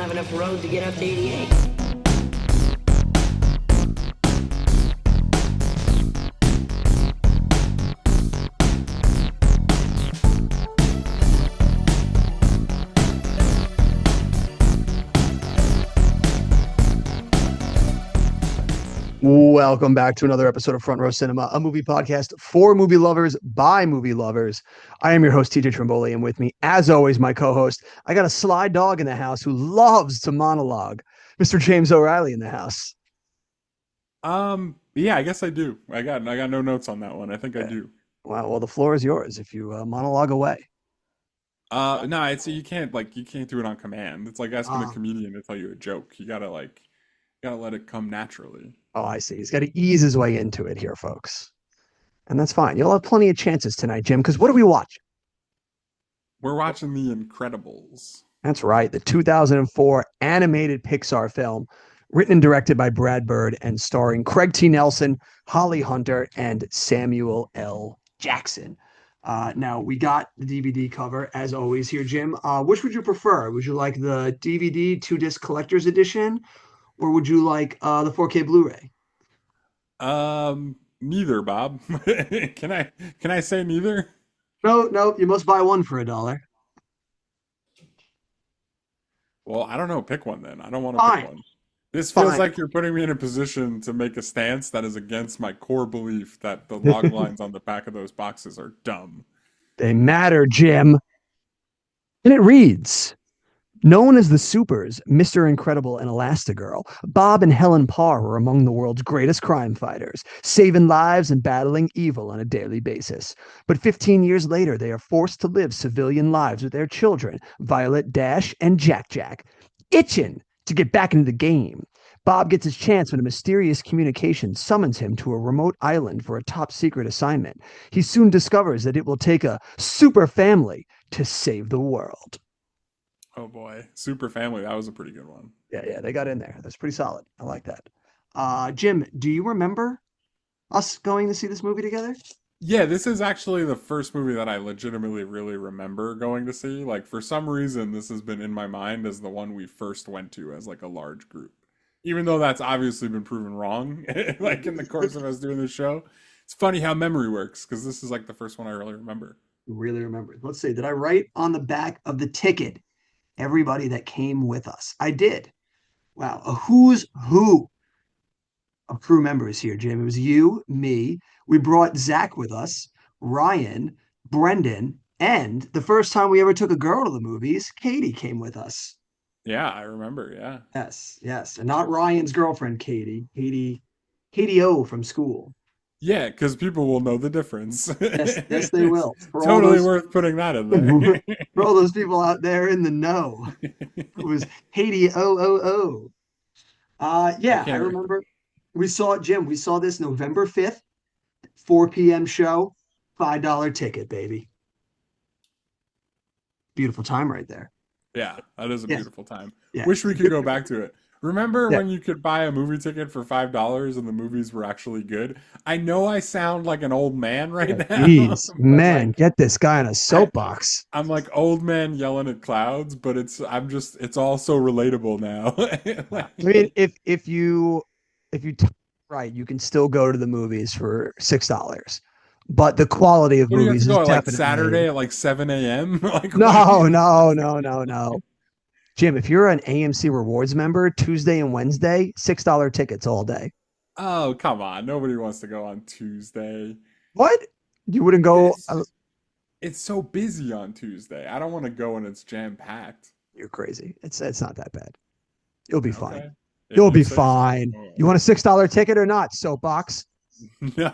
have enough road to get up to 88. Welcome back to another episode of Front Row Cinema, a movie podcast for movie lovers by movie lovers. I am your host, TJ Trimboli, and with me, as always, my co-host. I got a sly dog in the house who loves to monologue. Mr. James O'Reilly in the house. Yeah, I guess I do. I got no notes on that one. I think I do. Wow, well, the floor is yours if you monologue away. No, you can't do it on command. It's like asking a Ah. comedian to tell you a joke. You gotta let it come naturally. Oh, I see. He's got to ease his way into it here, folks. And that's fine. You'll have plenty of chances tonight, Jim, because what are we watching? We're watching The Incredibles. That's right. The 2004 animated Pixar film, written and directed by Brad Bird and starring Craig T. Nelson, Holly Hunter, and Samuel L. Jackson. Now, we got the DVD cover, as always, here, Jim. Which would you prefer? Would you like the DVD two-disc collector's edition, or would you like the 4K Blu-ray? Neither, Bob. Can I say neither? No, you must buy one for $1. Well, I don't know. Pick one then. I don't want to pick Fine. one. This feels Fine. like you're putting me in a position to make a stance that is against my core belief that the log lines on the back of those boxes are dumb. They matter, Jim. And it reads, known as the Supers, Mr. Incredible and Elastigirl, Bob and Helen Parr were among the world's greatest crime fighters, saving lives and battling evil on a daily basis. But 15 years later, they are forced to live civilian lives with their children, Violet, Dash, and Jack Jack, itching to get back into the game. Bob gets his chance when a mysterious communication summons him to a remote island for a top secret assignment. He soon discovers that it will take a super family to save the world. Oh boy, Super Family. That was a pretty good one. Yeah, they got in there. That's pretty solid. I like that. Jim, do you remember us going to see this movie together? Yeah, this is actually the first movie that I legitimately really remember going to see. Like, for some reason, this has been in my mind as the one we first went to as like a large group. Even though that's obviously been proven wrong, like in the course of us doing this show. It's funny how memory works, because this is like the first one I really remember. Really remember. Let's see. Did I write on the back of the ticket everybody that came with us? I did. Wow, a who's who of crew members here, Jim. It was you, me. We brought Zach with us, Ryan, Brendan, and the first time we ever took a girl to the movies, Katie came with us. Yeah, I remember. Yeah. Yes. And not Ryan's girlfriend, Katie O from school. Yeah, because people will know the difference. Yes, they will. Totally worth putting that in there. For all those people out there in the know, it was Katie O. Yeah, I remember. We saw it, Jim. We saw this November 5th, 4 p.m. show, $5 ticket, baby. Beautiful time right there. Yeah, that is a Yes. beautiful time. Yeah. Wish we could go back to it. Remember Yeah. when you could buy a movie ticket for $5 and the movies were actually good? I know I sound like an old man right now. Jeez, but, man, like, get this guy on a soapbox. I'm like old man yelling at clouds, but it's all so relatable now. I mean, if you right, you can still go to the movies for $6. But the quality of What do you have movies to is go like definitely Saturday at like 7 a.m.? Like no. Jim, if you're an AMC Rewards member, Tuesday and Wednesday, $6 tickets all day. Oh, come on. Nobody wants to go on Tuesday. What? You wouldn't go? It's so busy on Tuesday. I don't want to go when it's jam packed. You're crazy. It's not that bad. You'll be fine. Okay. If You'll you be say so. fine. All right. You want a $6 ticket or not, soapbox? No,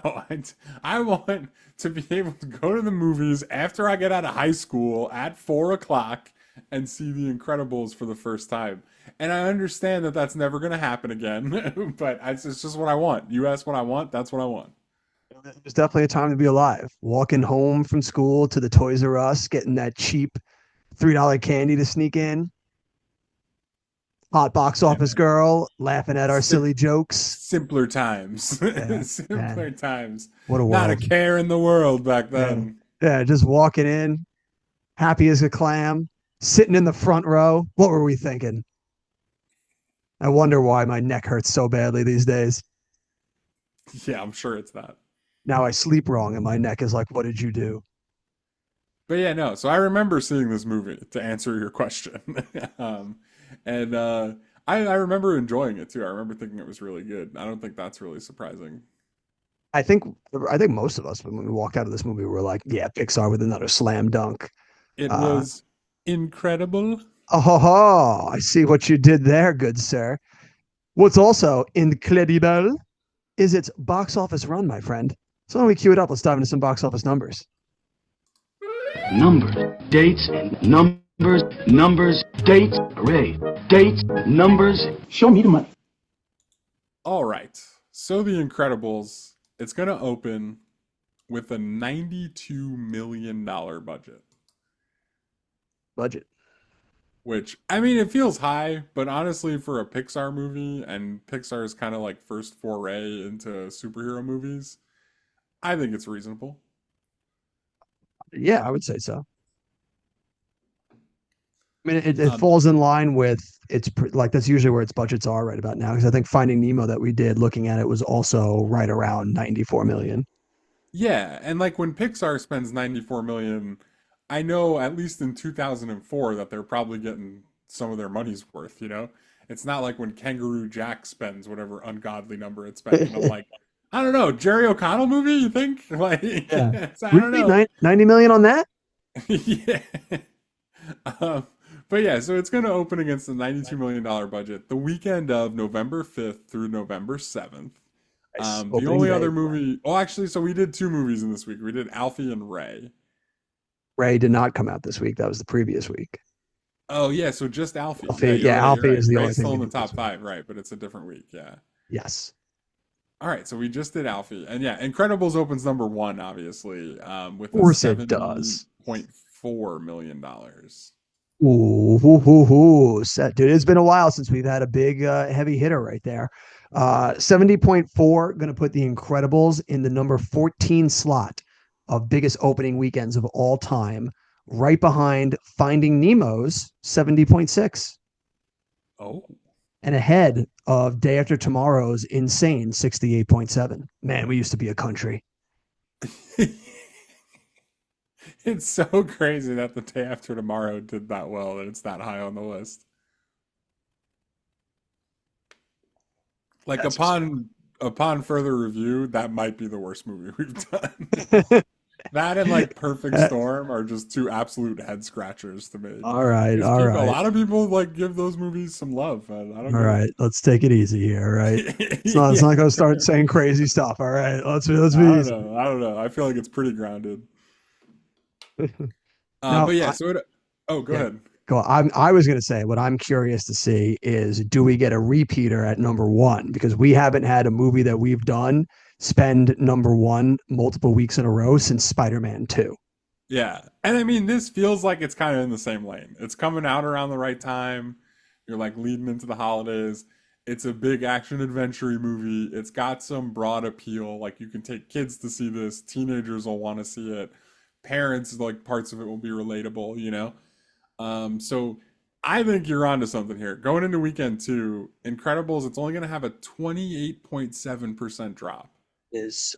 I want to be able to go to the movies after I get out of high school at 4 o'clock and see The Incredibles for the first time. And I understand that that's never going to happen again, but it's just what I want. You ask what I want, that's what I want. There's definitely a time to be alive. Walking home from school to the Toys R Us, getting that cheap $3 candy to sneak in. Hot box office girl laughing at our silly jokes. Simpler times. Yeah, Simpler man. times. What a Not a world. care in the world back then. Yeah, just walking in, happy as a clam, sitting in the front row. What were we thinking? I wonder why my neck hurts so badly these days. Yeah, I'm sure it's that. Now I sleep wrong and my neck is like, what did you do? But yeah, no. So I remember seeing this movie to answer your question, um, and I remember enjoying it too. I remember thinking it was really good. I don't think that's really surprising. I think I think most of us when we walked out of this movie were like, yeah, Pixar with another slam dunk. It Uh was incredible. oh, I see what you did there, good sir. What's also incredible is its box office run, my friend. So when we cue it up, let's dive into some box office numbers. Numbers, dates, numbers, dates, array, dates, numbers. Show me the money. All right. So The Incredibles, it's gonna open with a $92 million budget. Budget. Which, I mean, it feels high, but honestly, for a Pixar movie, and Pixar's kind of like first foray into superhero movies, I think it's reasonable. Yeah, I would say so. I mean, it Um, falls in line with like that's usually where its budgets are right about now. Because I think Finding Nemo that we did looking at it was also right around 94 million. yeah, and like when Pixar spends 94 million, I know at least in 2004 that they're probably getting some of their money's worth, you know? It's not like when Kangaroo Jack spends whatever ungodly number it spent, and I'm like, I don't know, Jerry O'Connell movie, you think? Like, Yeah. I don't Really? know. 90 million on that? Yeah. Um, but yeah, so it's going to open against the $92 million budget the weekend of November 5th through November 7th. Nice. The Opening only day. other movie, oh, actually, so we did two movies in this week. We did Alfie and Ray. Ray did not come out this week. That was the previous week. Oh, yeah, so just Alfie. Yeah, Alfie, yeah, you're Alfie right. is the only Ray's thing still we in the did this top week. five, right, but it's a different week, yeah. Yes. All right, so we just did Alfie. And yeah, Incredibles opens number one, obviously, with Of a course it does. $70.4 million. dollars. Ooh, hoo, hoo, hoo. Dude, it's been a while since we've had a big heavy hitter right there. 70.4 going to put The Incredibles in the number 14 slot of biggest opening weekends of all time, right behind Finding Nemo's 70.6 Oh. and ahead of Day After Tomorrow's insane 68.7. Man, we used to be a country. It's so crazy that the day after tomorrow did that well, that it's that high on the list. Like That's upon further review, that might be the worst movie we've done. just... That and like Perfect Storm are just two absolute head scratchers to me. All right, Because all people, a right. lot of people like give those movies some love, and I don't All get right, let's take it easy here. All right, it's it. not gonna start saying crazy stuff. All right, let's I be don't easy. know. I don't know. I feel like it's pretty grounded. Now, But yeah, so oh, go yeah, ahead. go. I was gonna say what I'm curious to see is do we get a repeater at number one because we haven't had a movie that we've done spend number one multiple weeks in a row since Spider-Man 2. Yeah. And I mean, this feels like it's kind of in the same lane. It's coming out around the right time. You're like leading into the holidays. It's a big action adventure movie. It's got some broad appeal. Like you can take kids to see this, teenagers will want to see it. Parents, like parts of it will be relatable, you know? So I think you're onto something here. Going into weekend two, Incredibles, it's only going to have a 28.7% drop. Is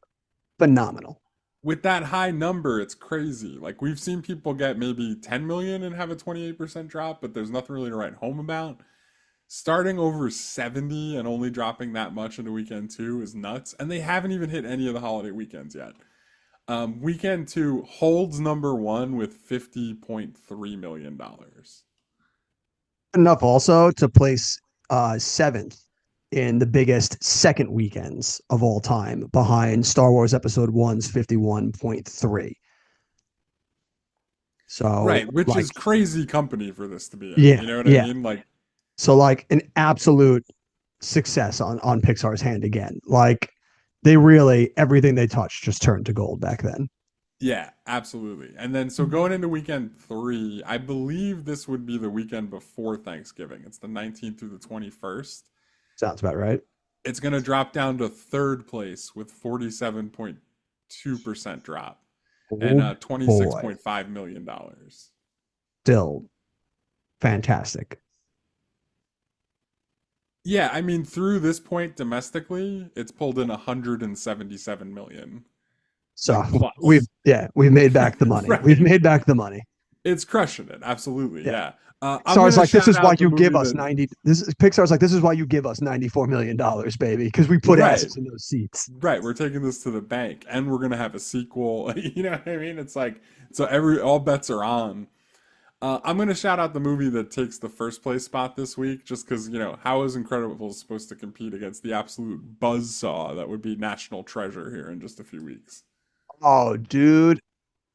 phenomenal. With that high number, it's crazy. Like we've seen people get maybe 10 million and have a 28% drop, but there's nothing really to write home about. Starting over 70 and only dropping that much into weekend two is nuts. And they haven't even hit any of the holiday weekends yet. Weekend two holds number one with $50.3 million. Enough also to place seventh in the biggest second weekends of all time behind Star Wars Episode One's 51.3. So Right, which like is crazy company for this to be in. yeah, You know what I yeah. mean? Like, So like an absolute success on Pixar's hand again. Like they really everything they touched just turned to gold back then. yeah, absolutely. And then so going into weekend three, I believe this would be the weekend before Thanksgiving. It's the 19th through the 21st. Sounds about right. It's going to drop down to third place with 47.2% drop and Oh boy. $26.5 million. Still fantastic. Yeah, I mean, through this point domestically, it's pulled in 177 million, So like plus. we've made back the money. We've Right. made back the money. It's crushing it. Absolutely. Yeah. Yeah. I'm Pixar's gonna like, this shout is why out the you give movie us that 90. Pixar's like, this is why you give us $94 million, baby, because we put right. asses in those seats. Right, we're taking this to the bank and we're gonna have a sequel. You know what I mean? It's like so every all bets are on. I'm gonna shout out the movie that takes the first place spot this week, just because how is Incredibles supposed to compete against the absolute buzzsaw that would be National Treasure here in just a few weeks? Oh, dude,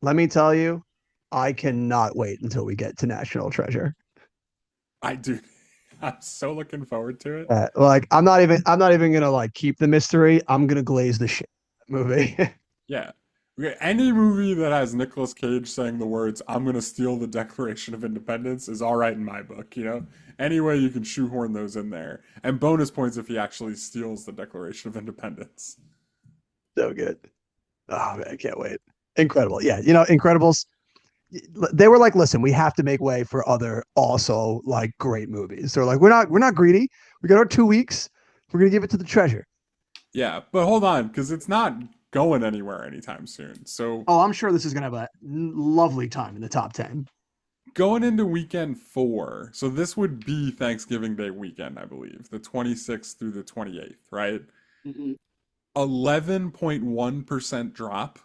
let me tell you, I cannot wait until we get to National Treasure. I do. I'm so looking forward to it. Like, I'm not even gonna like keep the mystery. I'm gonna glaze the shit out of that movie. Yeah. Okay, any movie that has Nicolas Cage saying the words "I'm gonna steal the Declaration of Independence" is all right in my book. Any way you can shoehorn those in there, and bonus points if he actually steals the Declaration of Independence. So good. Oh man, I can't wait. Incredible. Yeah, Incredibles. They were like, listen, we have to make way for other also like great movies. They're like, we're not greedy. We got our 2 weeks. We're gonna give it to the treasure. Yeah, but hold on, because it's not going anywhere anytime soon. So Oh, I'm sure this is gonna have a lovely time in the top 10. going into weekend 4, so this would be Thanksgiving Day weekend, I believe, the 26th through the 28th, right? Mhm. 11.1% drop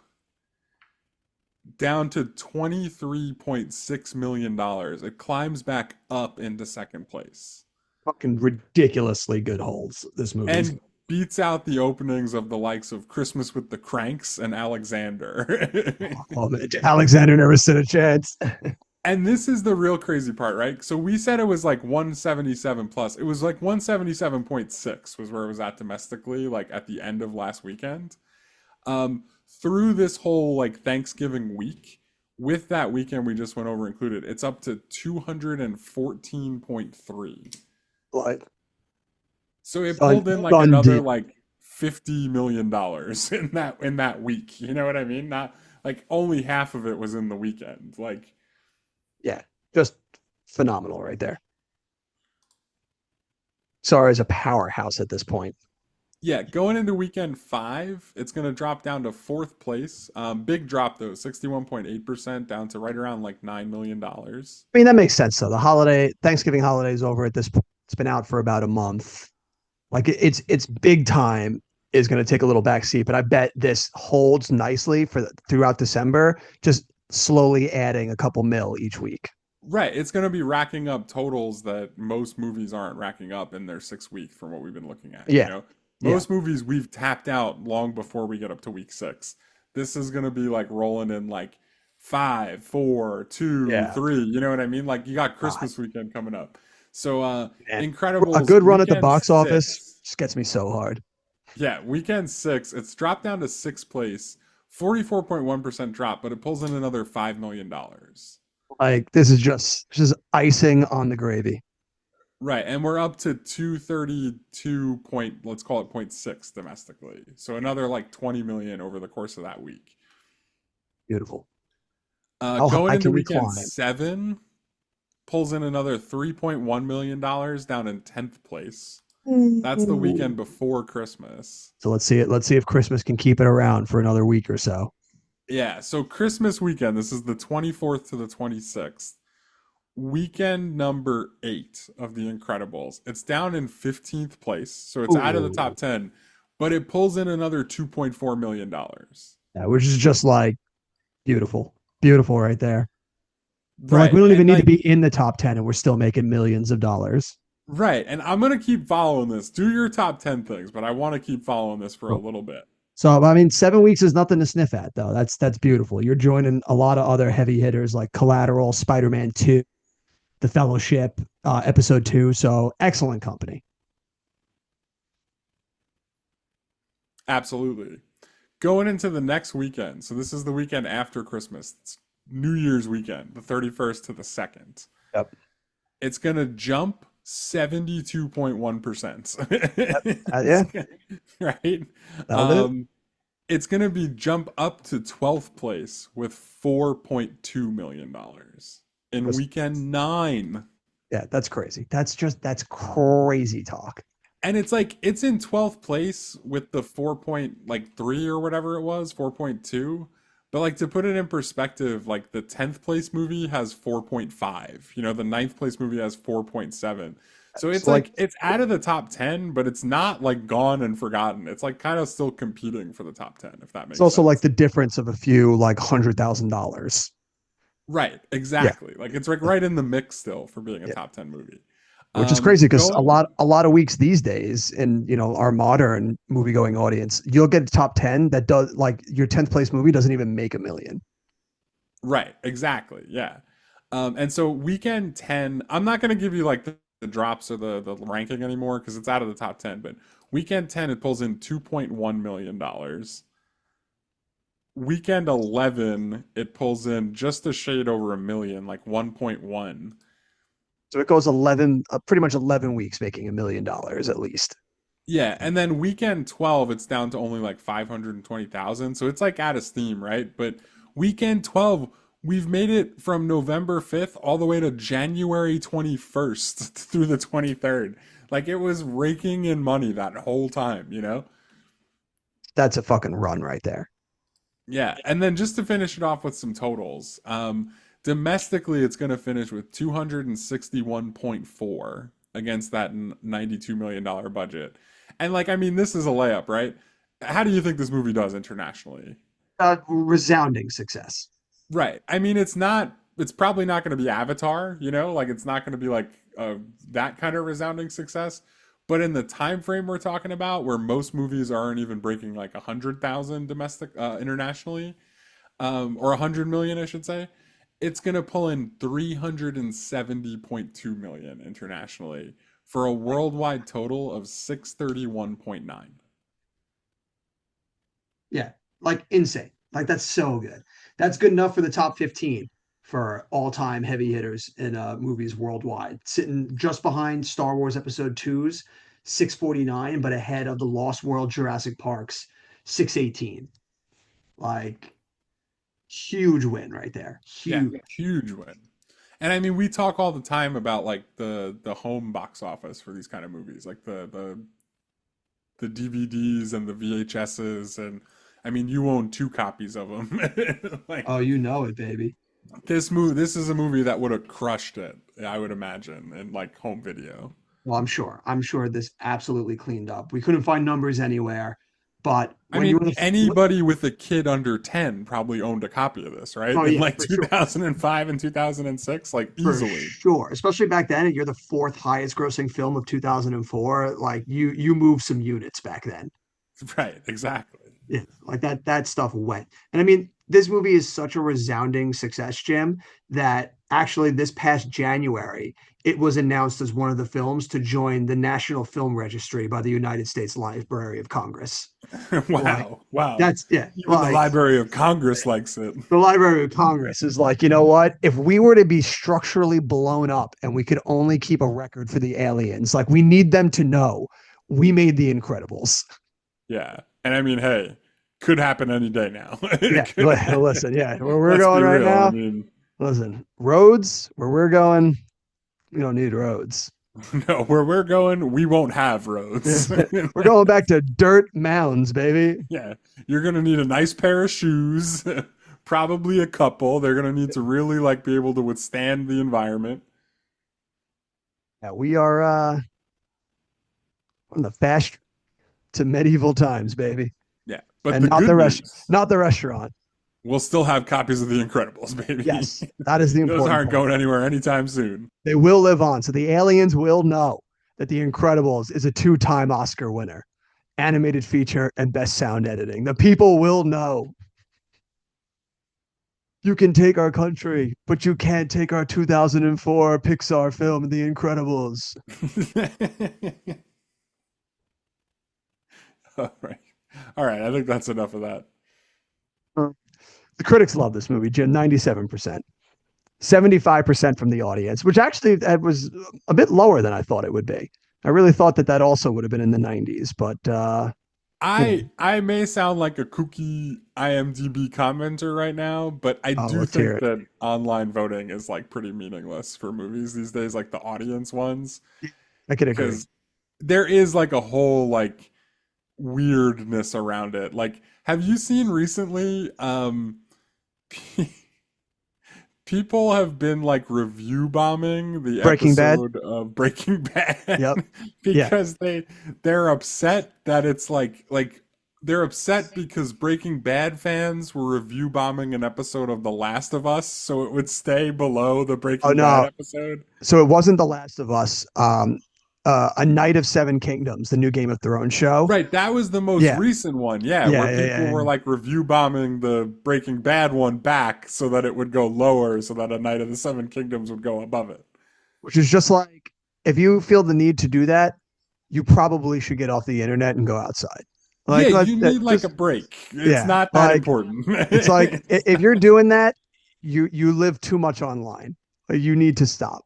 down to $23.6 million. It climbs back up into second place Fucking ridiculously good holds. This movie's. and beats out the openings of the likes of Christmas with the Cranks and Alexander. Oh, man, Alexander never stood a chance. And this is the real crazy part, right? So we said it was like 177 plus. It was like 177.6 was where it was at domestically, like at the end of last weekend. Through this whole like Thanksgiving week, with that weekend we just went over included, it's up to 214.3. Like, So it done, pulled in like done another deal. like $50 million in that week. You know what I mean? Not like only half of it was in the weekend. Like Yeah, just phenomenal right there. Sorry, is a powerhouse at this point. yeah, going into weekend 5, it's going to drop down to fourth place. Big drop though, 61.8% down to right around like $9 million. I mean, that makes sense though. Thanksgiving holiday is over at this point. It's been out for about a month. Like it's big time is going to take a little backseat, but I bet this holds nicely for throughout December, just slowly adding a couple mil each week. Right, it's going to be racking up totals that most movies aren't racking up in their 6 week from what we've been looking at. Yeah, yeah. Most movies we've tapped out long before we get up to week 6. This is going to be like rolling in like 5, 4, 2, Yeah. 3. You know what I mean? Like you got God, Christmas weekend coming up. So man. A Incredibles good run at the weekend box office 6. just gets me so hard. Yeah, weekend 6. It's dropped down to sixth place, 44.1% drop, but it pulls in another $5 million. Like this is just icing on the gravy. Right, and we're up to 232 point, let's call it point 0.6 domestically. So another like 20 million over the course of that week. Beautiful. How Going high into can we weekend climb? 7, pulls in another $3.1 million down in 10th place. That's the weekend before Christmas. So let's see it. Let's see if Christmas can keep it around for another week or so. Yeah, so Christmas weekend, this is the 24th to the 26th. Weekend number 8 of The Incredibles. It's down in 15th place, so it's out of the top Ooh. 10, but it pulls in another $2.4 million. Yeah, which is just like beautiful. Beautiful right there. They're like, we Right. don't even And need to like be in the top 10 and we're still making millions of dollars. right, and I'm going to keep following this. Do your top 10 things, but I want to keep following this for a little bit. So I mean, 7 weeks is nothing to sniff at, though. That's beautiful. You're joining a lot of other heavy hitters like Collateral, Spider-Man 2, The Fellowship, Episode 2. So excellent company. Absolutely. Going into the next weekend. So this is the weekend after Christmas. It's New Year's weekend, the 31st to the 2nd. Yep. It's going to jump 72.1%. Yeah. Right? That'll do it. It's going to be jump up to 12th place with $4.2 million in weekend 9. Yeah, that's crazy. That's crazy talk. And it's like it's in 12th place with the 4.3 or whatever it was, 4.2. But like to put it in perspective, like the 10th place movie has 4.5. You know, the ninth place movie has 4.7. So it's So like like it's out of the top 10, but it's not like gone and forgotten. It's like kind of still competing for the top 10, if that it's makes also like sense. the difference of a few like $100,000. Right, Yeah. exactly. Like it's like right in the mix still for being a Yeah. top 10 movie. Which is crazy because a Going lot of weeks these days in our modern movie going audience, you'll get a top 10 that does like your 10th place movie doesn't even make a million. Right, exactly. Yeah. And so weekend 10, I'm not going to give you like the drops or the ranking anymore because it's out of the top 10, but weekend 10 it pulls in $2.1 million. Weekend 11 it pulls in just a shade over a million, like 1.1. So it goes 11 pretty much 11 weeks making $1 million at least. Yeah, and then weekend 12 it's down to only like 520,000. So it's like out of steam, right? But weekend 12 we've made it from November 5th all the way to January 21st through the 23rd. Like it was raking in money that whole time, you know? That's a fucking run right there. Yeah, and then just to finish it off with some totals, domestically it's going to finish with 261.4 against that $92 million budget. And like, I mean, this is a layup, right? How do you think this movie does internationally? Resounding success. Right. I mean, it's probably not going to be Avatar, you know, like it's not going to be like that kind of resounding success. But in the time frame we're talking about, where most movies aren't even breaking like 100,000 domestic internationally, or 100 million, I should say, it's gonna pull in 370.2 million internationally for a worldwide total of 631.9. Yeah, like insane. Like that's so good. That's good enough for the top 15 for all-time heavy hitters in movies worldwide. Sitting just behind Star Wars Episode Two's 649, but ahead of the Lost World Jurassic Park's 618. Like huge win right there. Yeah, Huge. huge win. And I mean, we talk all the time about like the home box office for these kind of movies, like the DVDs and the VHSs, and I mean, you own two copies of them. Like Oh, you know it, baby. this is a movie that would have crushed it, I would imagine, in like home video. Well, I'm sure. I'm sure this absolutely cleaned up. We couldn't find numbers anywhere, but I when you mean, were anybody with a kid under 10 probably owned a copy of this, right? oh In yeah, like for sure. 2005 and 2006, like For easily. sure, especially back then, you're the fourth highest grossing film of 2004. Like you moved some units back then. Right, exactly. Yeah, like that stuff went. And I mean, this movie is such a resounding success, Jim, that actually this past January, it was announced as one of the films to join the National Film Registry by the United States Library of Congress. Like Wow, wow. that's yeah, Even the like Library of Congress likes it. the Library of Congress is like, you know what? If we were to be structurally blown up and we could only keep a record for the aliens, like we need them to know we made the Incredibles. Yeah. And I mean, hey, could happen any day now. Yeah, It could happen. listen, yeah, where we're Let's be going right real. I now, mean, listen, roads, where we're going, we don't need roads. no, where we're going, we won't have roads. We're going back to dirt mounds, baby. Yeah, you're gonna need a nice pair of shoes, probably a couple. They're gonna need to really like be able to withstand the environment. Yeah, we are on the fast to medieval times, baby. Yeah, but And the good news, not the restaurant. we'll still have copies of The Incredibles, baby. Yes, that is the Those important aren't part. going anywhere anytime soon. They will live on. So the aliens will know that The Incredibles is a two-time Oscar winner, animated feature and best sound editing. The people will know. You can take our country, but you can't take our 2004 Pixar film, The Incredibles. All right. All right. I think that's enough of that. The critics love this movie, Jim, 97%. 75% from the audience, which actually that was a bit lower than I thought it would be. I really thought that also would have been in the 90s, but I may sound like a kooky IMDb commenter right now, but I do let's hear think it. that online voting is like pretty meaningless for movies these days, like the audience ones. I could agree. Because there is like a whole like weirdness around it. Like, have you seen recently people have been like review bombing the Breaking Bad. episode of Breaking Bad Yep. Yeah. because they're upset that it's like they're upset because Breaking Bad fans were review bombing an episode of The Last of Us so it would stay below the Oh Breaking Bad no. episode. So it wasn't The Last of Us. A Night of Seven Kingdoms, the new Game of Thrones show. Right, that was the most Yeah. recent one, yeah, Yeah. where Yeah. people Yeah. were Yeah. like review bombing the Breaking Bad one back so that it would go lower, so that A Night of the Seven Kingdoms would go above it. Which is just like, if you feel the need to do that, you probably should get off the internet and go outside. Yeah, Like, you need like a just, break. It's yeah, not that like, important. it's like if you're doing that, you live too much online. Like, you need to stop.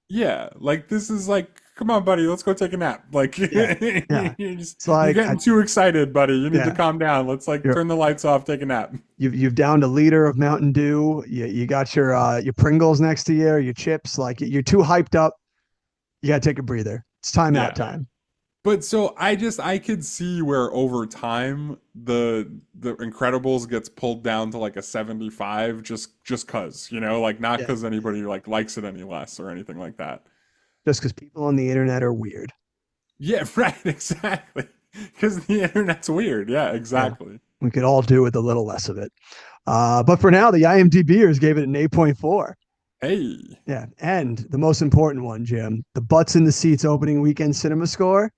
Yeah, like this is like, come on, buddy, let's go take a nap. Like, Yeah, yeah. It's you're like getting too excited, buddy. You need to yeah, calm down. Let's like you're turn the lights off, take a nap. you've downed a liter of Mountain Dew. You got your Pringles next to you, or your chips. Like, you're too hyped up. You gotta take a breather. It's time out Yeah. time. But so I could see where over time the Incredibles gets pulled down to like a 75 just cause, you know, like not Yeah, because anybody like likes it any less or anything like that. just because people on the internet are weird. Yeah, right, exactly. Because the internet's weird. Yeah, Yeah, exactly. we could all do with a little less of it. But for now, the IMDbers gave it an 8.4. Hey. Yeah, and the most important one, Jim, the Butts in the Seats opening weekend cinema score,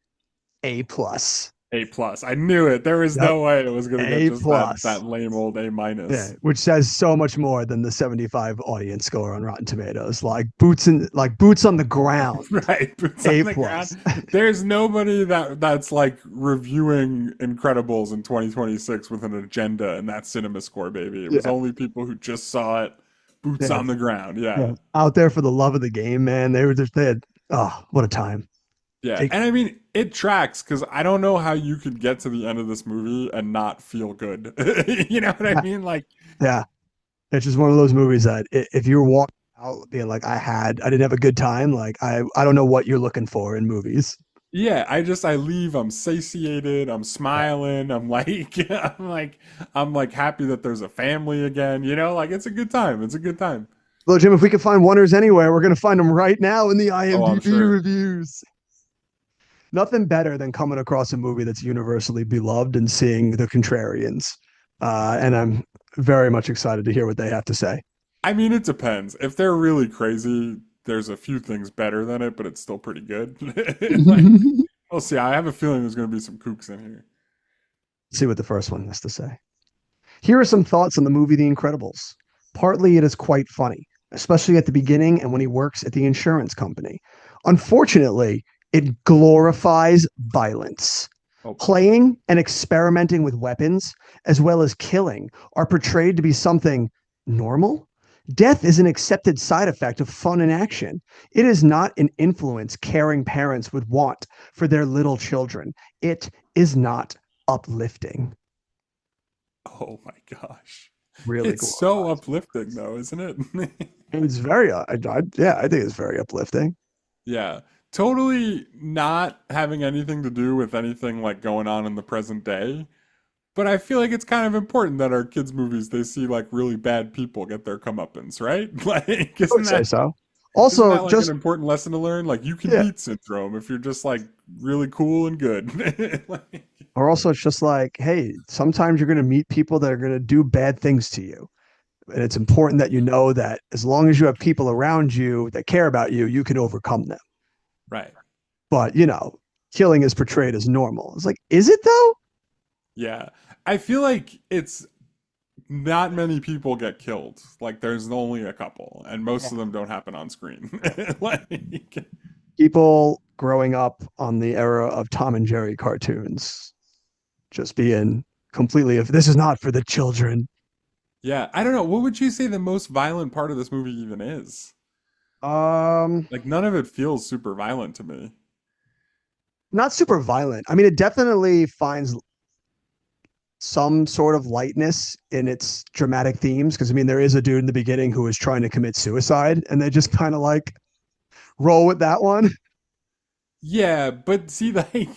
A plus. A plus. I knew it. There was Yep, no way it was gonna get A just plus. that lame old A Yeah, minus. which says so much more than the 75 audience score on Rotten Tomatoes. Like boots on the ground. Right, boots A on the ground. plus. There's nobody that's like reviewing Incredibles in 2026 with an agenda and that cinema score, baby. It was Yeah, only people who just saw it, boots yeah, on the ground. yeah. Yeah. Out there for the love of the game, man. They had, oh, what a time. Yeah. They, And I mean, it tracks because I don't know how you could get to the end of this movie and not feel good. You know what I mean? Like, yeah, it's just one of those movies that if you're walking out being like, I didn't have a good time, like I don't know what you're looking for in movies. yeah, I leave, I'm satiated, I'm Yeah. smiling, I'm like I'm like happy that there's a family again, you know, like it's a good time. It's a good time. Well, Jim, if we can find wonders anywhere, we're going to find them right now in the Oh, I'm IMDb sure. reviews. Nothing better than coming across a movie that's universally beloved and seeing the contrarians. And I'm very much excited to hear what they have to say. I mean, it depends. If they're really crazy, there's a few things better than it, but it's still pretty good. Like, we'll see. I have a feeling there's going to be some kooks in here. See what the first one has to say. Here are some thoughts on the movie The Incredibles. Partly, it is quite funny, especially at the beginning and when he works at the insurance company. Unfortunately, it glorifies violence. Oh, Playing and experimenting with weapons, as well as killing, are portrayed to be something normal. Death is an accepted side effect of fun and action. It is not an influence caring parents would want for their little children. It is not uplifting. oh my gosh. Really It's so glorifies. uplifting though, isn't it? It's very, yeah, I think it's very uplifting. Yeah. Totally not having anything to do with anything like going on in the present day. But I feel like it's kind of important that our kids' movies they see like really bad people get their comeuppance, right? Like, I would say so. Also, like an just important lesson to learn? Like, you can yeah, beat syndrome if you're just like really cool and good. Like, or also it's just like, hey, sometimes you're going to meet people that are going to do bad things to you. And it's important that you know that as long as you have people around you that care about you, you can overcome them. right. But, killing is portrayed as normal. It's like, is it though? Yeah. I feel like it's not many people get killed. Like, there's only a couple, and most Yeah. of them don't happen on screen. Like, People growing up on the era of Tom and Jerry cartoons just being completely, if this is not for the children. yeah, I don't know. What would you say the most violent part of this movie even is? Um, Like, none of it feels super violent to me. Not super violent. I mean, it definitely finds some sort of lightness in its dramatic themes because I mean, there is a dude in the beginning who is trying to commit suicide, and they just kind of like roll with that one. Yeah, but see, like,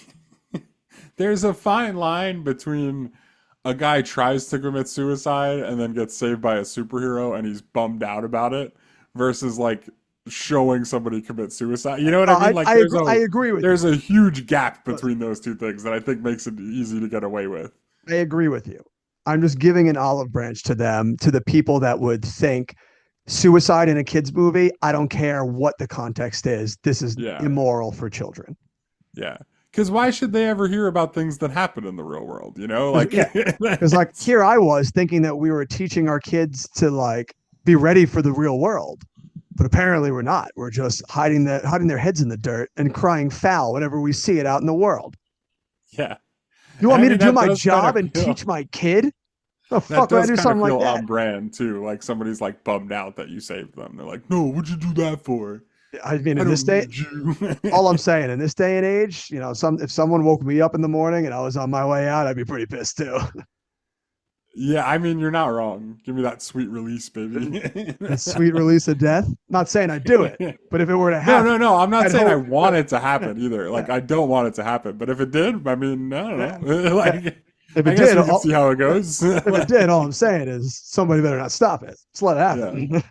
there's a fine line between a guy tries to commit suicide and then gets saved by a superhero and he's bummed out about it versus like showing somebody commit suicide. You know what I mean? Like I agree with there's you. a huge gap Listen, between those two things that I think makes it easy to get away with. I agree with you. I'm just giving an olive branch to them, to the people that would think suicide in a kid's movie. I don't care what the context is. This is Yeah. immoral for children. Yeah. Because why should they ever hear about things that happen in the real world? You know, like, Yeah, because like here I was thinking that we were teaching our kids to like be ready for the real world, but apparently we're not. We're just hiding their heads in the dirt and crying foul whenever we see it out in the world. yeah. You And want I me to mean, do that my does kind job of and feel, teach my kid? The that fuck would I does do kind of something like feel that? on brand too. Like somebody's like bummed out that you saved them. They're like, no, what'd you do that for? I mean, I in this don't day, need you. all I'm saying in this day and age, if someone woke me up in the morning and I was on my way out, I'd be pretty pissed too. Yeah, I mean, you're not wrong. Give me that sweet release, baby. The sweet release of death. Not saying I'd do it, but if it were to No, happen, no, no. I'm not I'd saying I hope. want it to Yeah, happen either. yeah, Like, I don't want it to happen. But if it did, I mean, I yeah, don't know. yeah. Like, If I it guess did, we can see how it goes. if it did, all I'm saying is somebody better not stop it. Just let it Yeah. happen.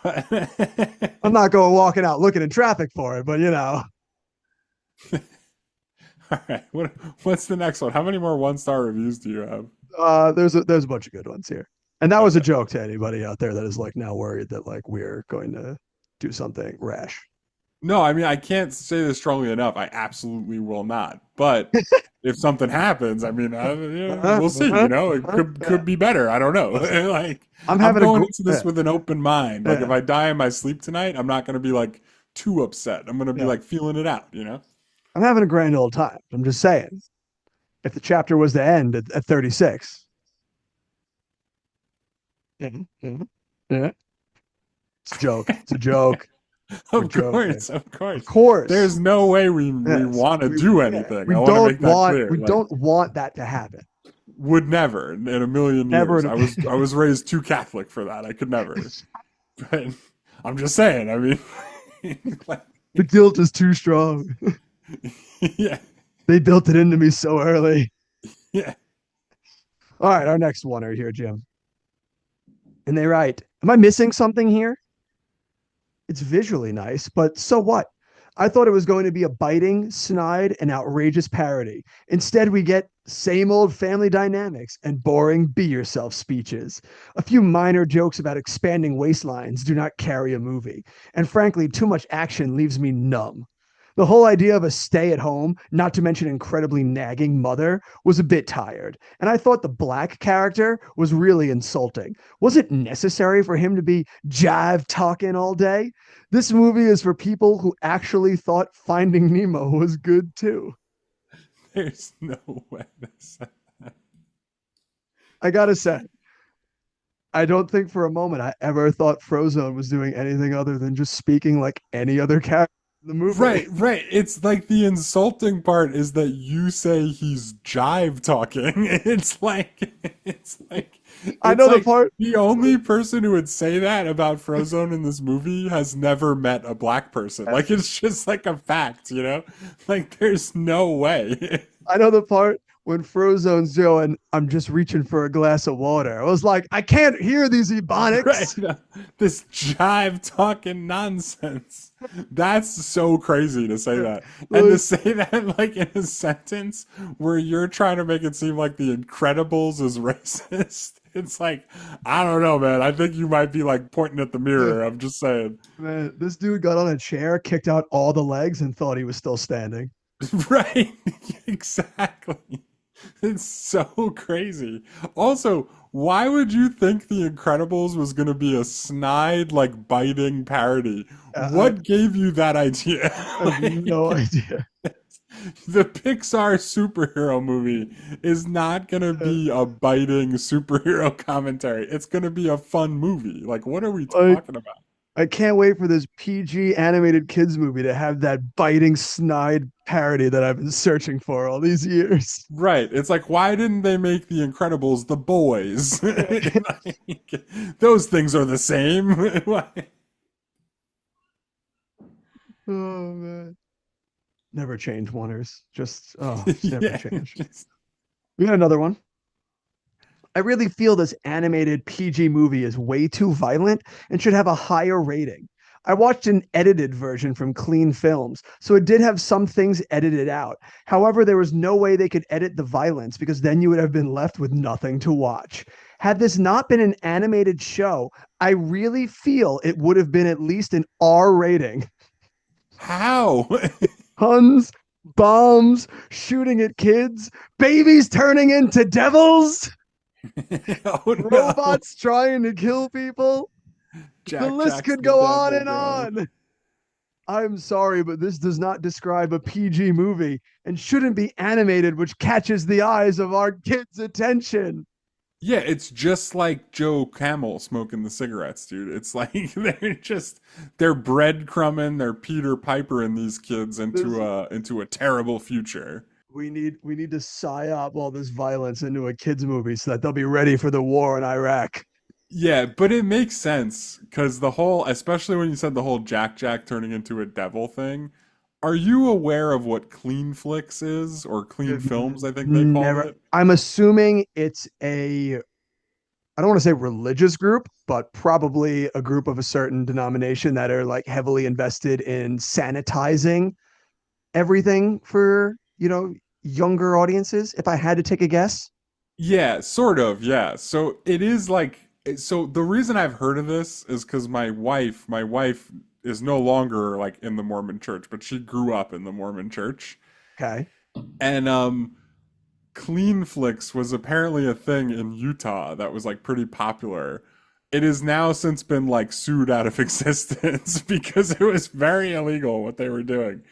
But I'm not going walking out looking in traffic for it, but all right. What's the next one? How many more one-star reviews do you have? there's a bunch of good ones here. And that was a Okay. joke to anybody out there that is like now worried that like we're going to do something rash. No, I mean, I can't say this strongly enough. I absolutely will not. But if something happens, I mean, we'll see. You know, it Yeah. could be better. I don't know. Listen, Like, I'm I'm having a going gr- into this yeah, with an open mind. Like, if yeah, I die in my sleep tonight, I'm not going to be like too upset. I'm going to be yeah. like feeling it out. You know? I'm having a grand old time. I'm just saying, if the chapter was to end at 36, yeah, yeah, yeah. It's a joke. It's a joke. We're Of joking. course, of Of course. course. There's no way we Yes. want to do Yeah. anything. I want to make that clear. We Like, don't want that to happen. would never in a million Never. years. I was raised too Catholic for that. I could never. But I'm just saying. I mean, like, The guilt is too strong. yeah, They built it into me so early. yeah. All right, our next one right here, Jim. And they write, am I missing something here? It's visually nice, but so what? I thought it was going to be a biting, snide, and outrageous parody. Instead, we get same old family dynamics and boring be yourself speeches. A few minor jokes about expanding waistlines do not carry a movie. And frankly, too much action leaves me numb. The whole idea of a stay at home, not to mention incredibly nagging mother, was a bit tired. And I thought the black character was really insulting. Was it necessary for him to be jive talking all day? This movie is for people who actually thought Finding Nemo was good too. There's no way to say. I gotta say, I don't think for a moment I ever thought Frozone was doing anything other than just speaking like any other character in the movie. Right, right. It's like the insulting part is that you say he's jive talking. I it's know the like part. the only person who would say that about Frozone in this movie has never met a black person. Like it's just like a fact, you know? Like there's no way. I know the part when Frozone's going, I'm just reaching for a glass of water. I was like, I can't hear these Right. ebonics. This jive talking nonsense. That's so crazy to say that. And to say that like in a sentence where you're trying to make it seem like the Incredibles is racist. It's like, I don't know, man. I think you might be like pointing at the mirror. I'm just saying. Man, this dude got on a chair, kicked out all the legs, and thought he was still standing. Right. Exactly. It's so crazy. Also, why would you think The Incredibles was going to be a snide, like biting parody? I What gave you that idea? have no Like, idea. the Pixar superhero movie is not going to be a biting superhero commentary. It's going to be a fun movie. Like, what are we Like, talking about? I can't wait for this PG animated kids movie to have that biting snide parody that I've been searching for all these years. Right. It's like, why didn't they make The Incredibles the boys? Like, those things are the same. Why- Oh man. Never change oneers. Just never Yeah. change. We got another one. I really feel this animated PG movie is way too violent and should have a higher rating. I watched an edited version from Clean Films, so it did have some things edited out. However, there was no way they could edit the violence because then you would have been left with nothing to watch. Had this not been an animated show, I really feel it would have been at least an R rating. How? Huns, bombs, shooting at kids, babies turning into devils, Oh no. robots trying to kill people. The list Jack's could the go on devil, and bro. on. I'm sorry, but this does not describe a PG movie and shouldn't be animated, which catches the eyes of our kids' attention. Yeah, it's just like Joe Camel smoking the cigarettes, dude. It's like they're breadcrumbing, they're Peter Piper and these kids This, into a terrible future. we need to psyop all this violence into a kids movie so that they'll be ready for the war in Iraq. Yeah, but it makes sense because the whole, especially when you said the whole Jack turning into a devil thing. Are you aware of what Clean Flicks is or Clean Films? I think they called Never. it. I'm assuming it's I don't want to say religious group, but probably a group of a certain denomination that are like heavily invested in sanitizing everything for, younger audiences, if I had to take a guess. Yeah, sort of. Yeah. So it is like so the reason I've heard of this is cuz my wife is no longer like in the Mormon church, but she grew up in the Mormon church. Okay. And Clean Flicks was apparently a thing in Utah that was like pretty popular. It has now since been like sued out of existence because it was very illegal what they were doing.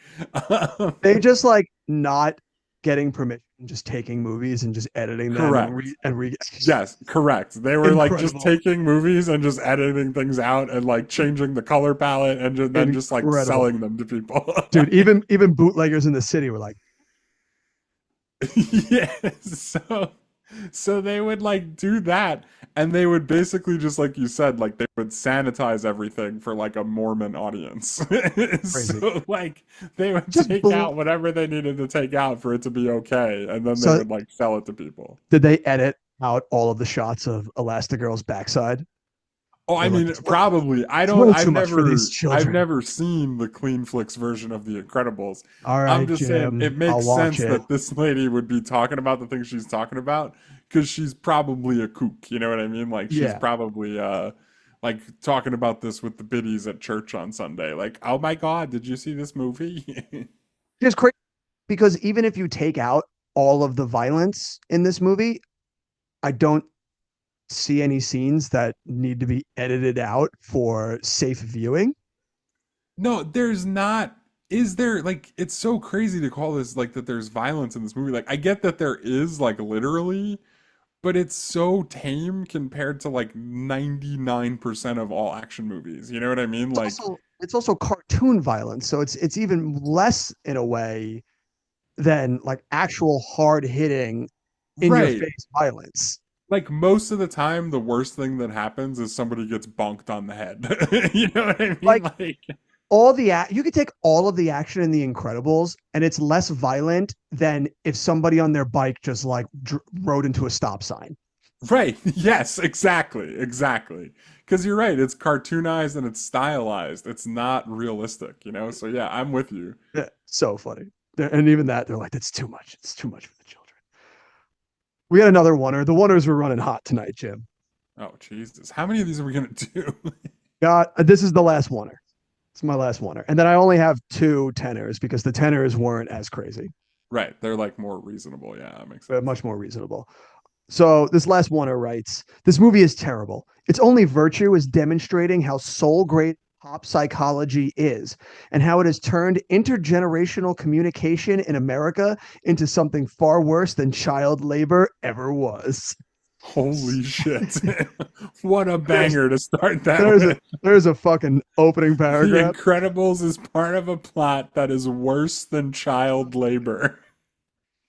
They just like not getting permission, just taking movies and just editing them and Correct. re Yes, correct. They were like just incredible. taking movies and just editing things out and like changing the color palette and then just like Incredible. selling them to people. Dude, even bootleggers in the city were like, Yes. So they would like do that and they would basically just like you said, like they would sanitize everything for like a Mormon audience. crazy. So like they would Just take bl- out whatever they needed to take out for it to be okay and then they so would like sell it to people. did they edit out all of the shots of Elastigirl's backside? Oh, I They're like, mean, probably. it's way too much for these I've children. never seen the Clean Flicks version of The Incredibles. All I'm right, just saying Jim, it I'll makes watch sense it. that this lady would be talking about the things she's talking about because she's probably a kook. You know what I mean? Like she's Yeah. probably like talking about this with the biddies at church on Sunday. Like, oh my God, did you see this movie? It's crazy because even if you take out all of the violence in this movie, I don't see any scenes that need to be edited out for safe viewing. No, there's not. Is there like it's so crazy to call this like that there's violence in this movie. Like I get that there is like literally, but it's so tame compared to like 99% of all action movies. You know what I mean? It's Like, also it's also cartoon violence, so it's even less in a way than like actual hard hitting in your right. face violence. Like most of the time, the worst thing that happens is somebody gets bonked on the head. You know what I mean? Like Like, you could take all of the action in The Incredibles, and it's less violent than if somebody on their bike just like rode into a stop sign. right. Yes, exactly. Exactly. Because you're right. It's cartoonized and it's stylized. It's not realistic, you know? So yeah, I'm with you. Yeah, so funny. And even that, they're like, that's too much. It's too much for the children. We got another oneer. The oneers were running hot tonight, Jim. Oh, Jesus. How many of these are we going to do? Got this is the last oneer. It's my last oneer. And then I only have two tenors because the tenors weren't as crazy, Right. They're like more reasonable. Yeah, that makes sense. much more reasonable. So this last oneer writes, this movie is terrible. Its only virtue is demonstrating how soul great pop psychology is and how it has turned intergenerational communication in America into something far worse than child labor ever was. Holy shit. What a There's banger to start that there's a with. there's a fucking opening The paragraph. Incredibles is part of a plot that is worse than child labor.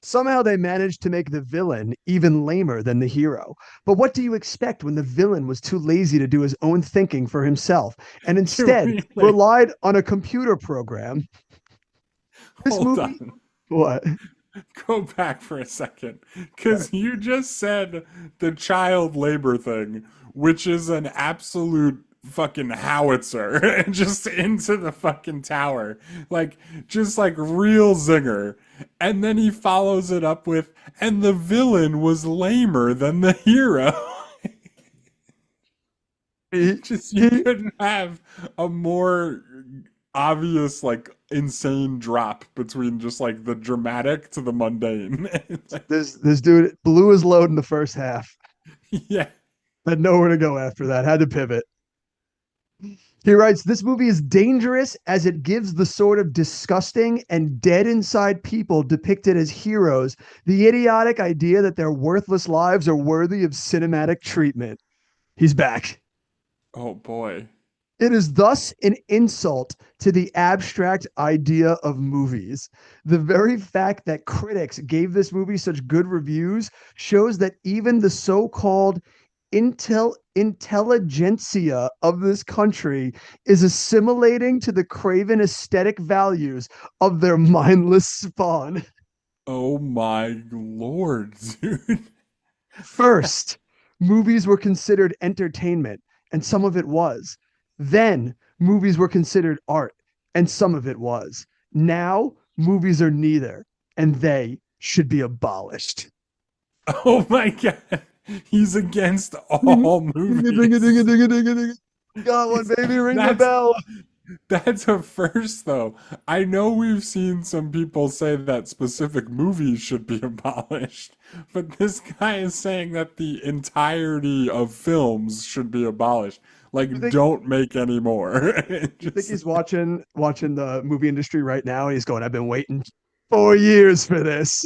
Somehow they managed to make the villain even lamer than the hero. But what do you expect when the villain was too lazy to do his own thinking for himself and Do instead we, like, relied on a computer program This Hold movie, on. what? Go back for a second. Okay. Because you just said the child labor thing, which is an absolute fucking howitzer just into the fucking tower. Like, just like real zinger. And then he follows it up with, and the villain was lamer than the hero. He, Just you he, couldn't have a more obvious like insane drop between just like the dramatic to the mundane. Like, this dude blew his load in the first half. yeah. Had nowhere to go after that. Had to pivot. He writes, this movie is dangerous as it gives the sort of disgusting and dead inside people depicted as heroes the idiotic idea that their worthless lives are worthy of cinematic treatment. He's back. Oh boy. It is thus an insult to the abstract idea of movies. The very fact that critics gave this movie such good reviews shows that even the so-called intelligentsia of this country is assimilating to the craven aesthetic values of their mindless spawn. Oh my lord, dude. First, movies were considered entertainment, and some of it was. Then, movies were considered art, and some of it was. Now, movies are neither, and they should be abolished. Oh my god. He's against Ding all a ding a ding a movies. ding a ding a ding. Got one, baby. Ring the That's bell. that's a first though. I know we've seen some people say that specific movies should be abolished, but this guy is saying that the entirety of films should be abolished. You Like, think don't make any more. you think Just he's watching the movie industry right now, and he's going, "I've been waiting 4 years for this."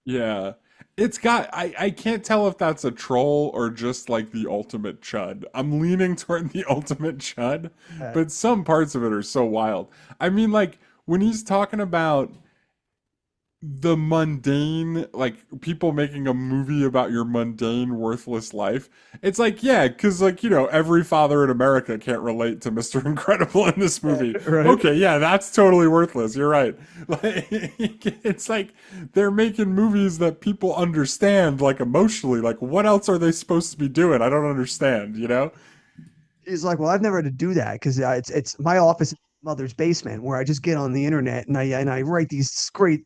yeah. It's got I can't tell if that's a troll or just like the ultimate chud. I'm leaning toward the ultimate chud, Uh, but some parts of it are so wild. I mean, like when he's talking about the mundane, like people making a movie about your mundane, worthless life. It's like, yeah, because like, every father in America can't relate to Mr. Incredible in this movie. right? Okay, yeah, that's totally worthless. You're right. Like, it's like they're making movies that people understand, like emotionally. Like, what else are they supposed to be doing? I don't understand, you know? He's like, "Well, I've never had to do that because it's my office in my mother's basement where I just get on the internet and I write these great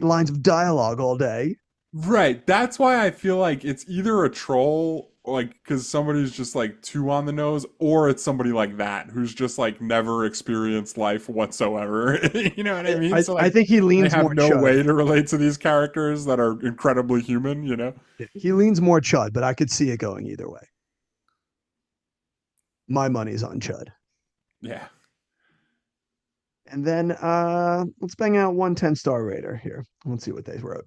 lines of dialogue all day." Right. That's why I feel like it's either a troll, like, because somebody's just like too on the nose, or it's somebody like that who's just like never experienced life whatsoever. You know what I mean? I, So, I like, think he they leans have more no chud. way to relate to these characters that are incredibly human, you know? He leans more chud, but I could see it going either way. My money's on chud. Yeah. And then let's bang out one 10-star rater here. Let's see what they wrote.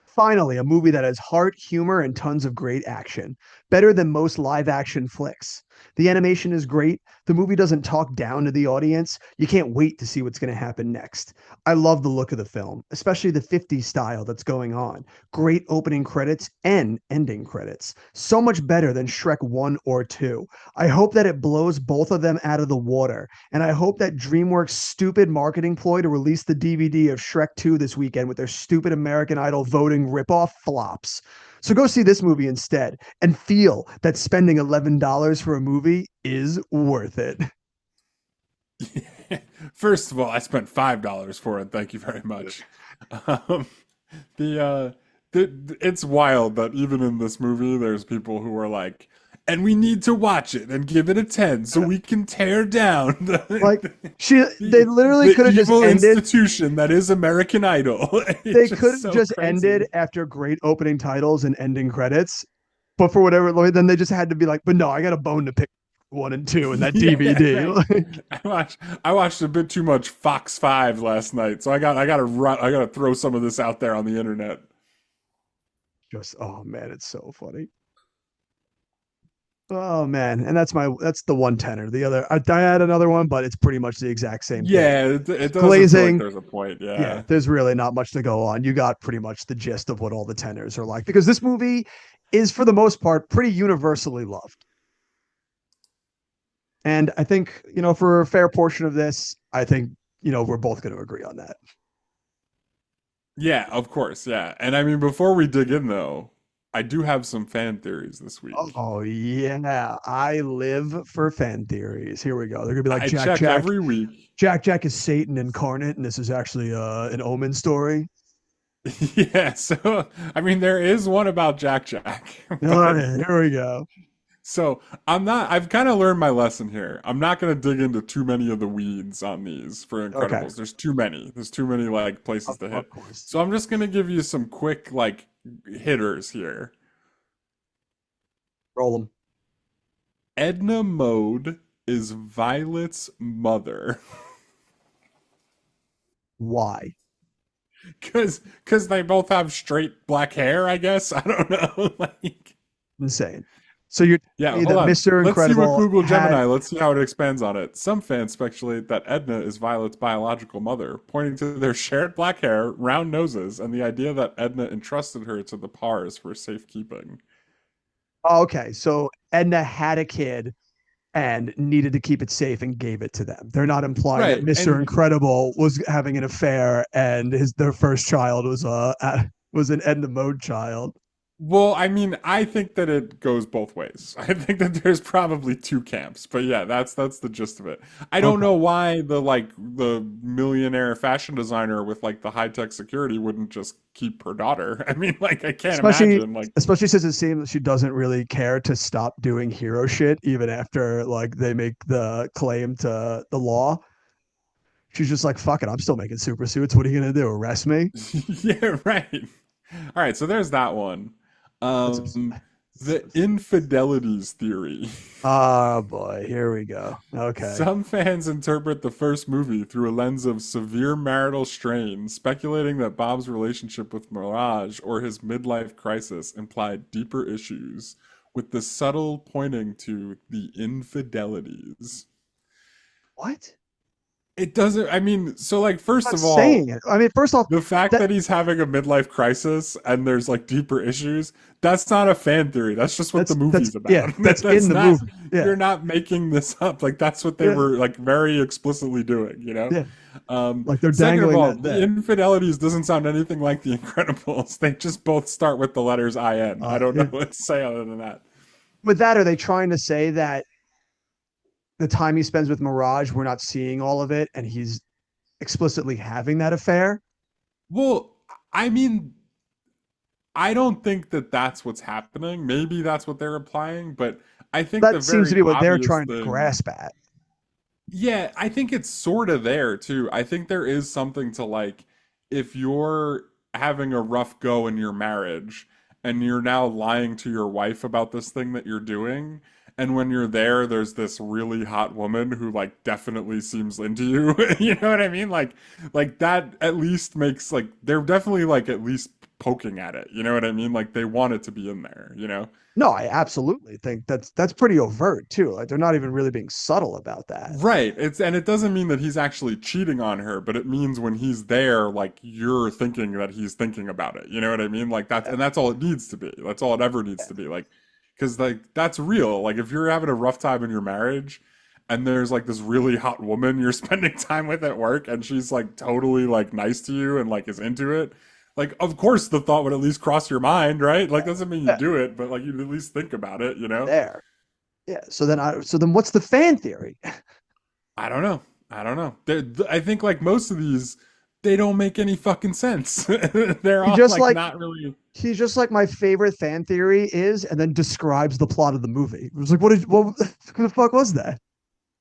Finally, a movie that has heart, humor, and tons of great action. Better than most live action flicks. The animation is great. The movie doesn't talk down to the audience. You can't wait to see what's going to happen next. I love the look of the film, especially the 50s style that's going on. Great opening credits and ending credits. So much better than Shrek 1 or 2. I hope that it blows both of them out of the water. And I hope that DreamWorks' stupid marketing ploy to release the DVD of Shrek 2 this weekend with their stupid American Idol voting ripoff flops. So go see this movie instead and feel that spending $11 for a movie is worth it. First of all, I spent $5 for it. Thank you very much. Um, the it's wild that even in this movie, there's people who are like, and we need to watch it and give it a 10 so we can tear down Like they the, literally the could have just evil ended. institution that is American Idol. They It's could just have so just ended crazy. after great opening titles and ending credits. But for whatever, then they just had to be like, but no, I got a bone to pick 1 and 2 in that Yeah, DVD. right. I watched a bit too much Fox 5 last night, so I gotta throw some of this out there on the internet. Just, oh man, it's so funny. Oh man, and that's the one tenor. The other, I had another one, but it's pretty much the exact same thing. Yeah, it doesn't feel like Glazing, there's a point. yeah, Yeah. there's really not much to go on. You got pretty much the gist of what all the tenors are like because this movie is, for the most part, pretty universally loved. And I think, for a fair portion of this, I think we're both going to agree on that. Yeah, of course. Yeah. And I mean, before we dig in, though, I do have some fan theories this week. Oh yeah, I live for fan theories. Here we go. They're gonna be like I Jack check Jack. every week. Jack Jack is Satan incarnate, and this is actually an Omen story. Yeah. So, I mean, there is one about Jack Jack. All But right, here we go. so I've kind of learned my lesson here. I'm not going to dig into too many of the weeds on these for Okay, Incredibles. There's too many. There's too many like places to of hit. course. So I'm just going to give you some quick like hitters here. Roll them. Edna Mode is Violet's mother. Why? Cause they both have straight black hair, I guess. I don't know. Like, Insane. So you're yeah, telling me hold that on. Mr. Let's see what Incredible Google had Gemini. Let's see how it expands on it. Some fans speculate that Edna is Violet's biological mother, pointing to their shared black hair, round noses, and the idea that Edna entrusted her to the Pars for safekeeping. Oh, okay. So Edna had a kid and needed to keep it safe and gave it to them. They're not implying that Right, Mr. and Incredible was having an affair and their first child was an Edna Mode child. well, I mean, I think that it goes both ways. I think that there's probably two camps, but yeah, that's the gist of it. I don't Okay. know why the millionaire fashion designer with like the high tech security wouldn't just keep her daughter. I mean, like I can't Especially imagine like especially since it seems that she doesn't really care to stop doing hero shit even after like they make the claim to the law. She's just like, fuck it, I'm still making super suits. What are you gonna do? Arrest me? yeah, right. All right, so there's that one. That's The infidelities theory. oh boy, here we go. Okay. Some fans interpret the first movie through a lens of severe marital strain, speculating that Bob's relationship with Mirage or his midlife crisis implied deeper issues, with the subtle pointing to the infidelities. What? It doesn't, I mean, so like, first I'm not of all, saying it. I mean, first off, the fact that that he's having a midlife crisis and there's like deeper issues, that's not a fan theory. That's just what the that's movie's about. yeah, that's That's in the not, movie. Yeah. you're not making this up. Like that's what they Yeah. were like very explicitly doing, you know? Yeah. Like they're Second of dangling all, that the there. infidelities doesn't sound anything like the Incredibles. They just both start with the letters IN. I don't know Yeah. what to say other than that. With that, are they trying to say that the time he spends with Mirage, we're not seeing all of it, and he's explicitly having that affair? Well, I mean, I don't think that that's what's happening. Maybe that's what they're implying, but I think the That seems to very be what they're obvious trying to thing. grasp at. Yeah, I think it's sort of there too. I think there is something to like if you're having a rough go in your marriage and you're now lying to your wife about this thing that you're doing, and when you're there, there's this really hot woman who like definitely seems into you. You know what I mean? Like that at least makes like they're definitely like at least poking at it. You know what I mean? Like they want it to be in there, you know? No, I absolutely think that's pretty overt too. Like they're not even really being subtle about that. Right. It's and it doesn't mean that he's actually cheating on her, but it means when he's there, like you're thinking that he's thinking about it. You know what I mean? Like Yeah, that's all it needs to be. That's all it ever needs to be. Like, because like that's real. Like if you're having a rough time in your marriage, and there's like this really hot woman you're spending time with at work, and she's like totally like nice to you and like is into it. Like, of course, the thought would at least cross your mind, right? Like, doesn't mean you yeah, do it, but like you'd at least think about it. You know? there. Yeah. So then what's the fan theory? I don't know. I don't know. I think like most of these, they don't make any fucking sense. They're He all just like like not really. he's just like my favorite fan theory is, and then describes the plot of the movie. It was like, what the fuck was that?